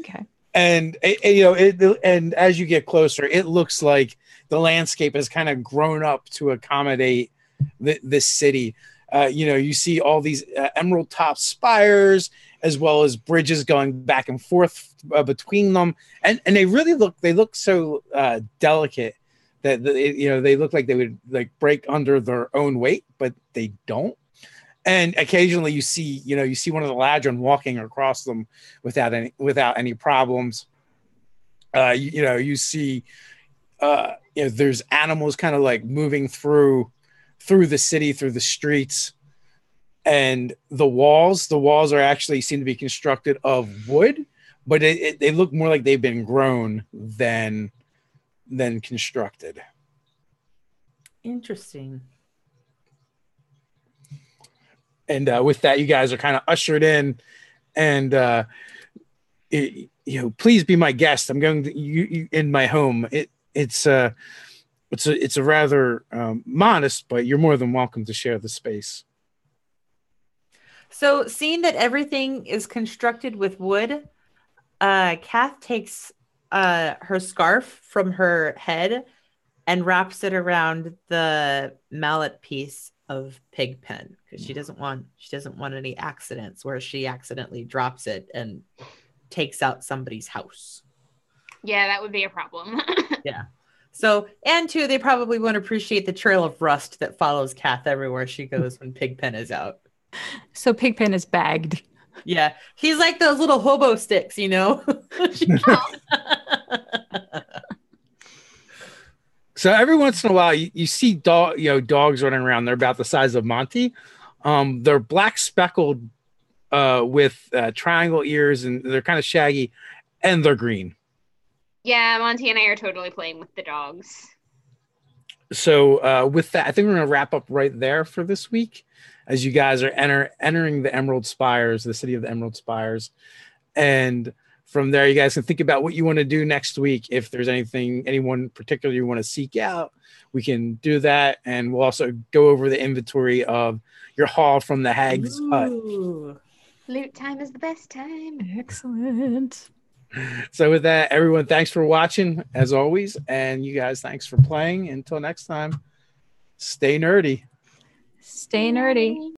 Okay. And and as you get closer, it looks like the landscape has kind of grown up to accommodate this city. You see all these emerald top spires, as well as bridges going back and forth between them, and they really look so delicate that they look like they would like break under their own weight, but they don't. And occasionally you see one of the ladron walking across them without any problems. You see there's animals kind of like moving through the city, through the streets, and the walls are actually seem to be constructed of wood, but they look more like they've been grown than constructed. Interesting. And with that, you guys are kind of ushered in, and please be my guest. I'm going to you in my home. It's a rather modest, but you're more than welcome to share the space. So, seeing that everything is constructed with wood, Kath takes her scarf from her head and wraps it around the mallet piece of Pigpen, because she doesn't want any accidents where she accidentally drops it and takes out somebody's house. Yeah, that would be a problem. Yeah. So, and two, they probably won't appreciate the trail of rust that follows Kath everywhere she goes when Pigpen is out. So Pigpen is bagged. Yeah. He's like those little hobo sticks, So every once in a while, you see dogs running around. They're about the size of Monty. They're black speckled with triangle ears, and they're kind of shaggy, and they're green. Yeah, Monty and I are totally playing with the dogs. So with that, I think we're going to wrap up right there for this week, as you guys are entering the Emerald Spires, the city of the Emerald Spires, and from there, you guys can think about what you want to do next week. If there's anyone particular you want to seek out, we can do that, and we'll also go over the inventory of your haul from the Hags hut. Loot time is the best time. Excellent. So with that, everyone, thanks for watching as always, and you guys, thanks for playing. Until next time, stay nerdy. Stay nerdy.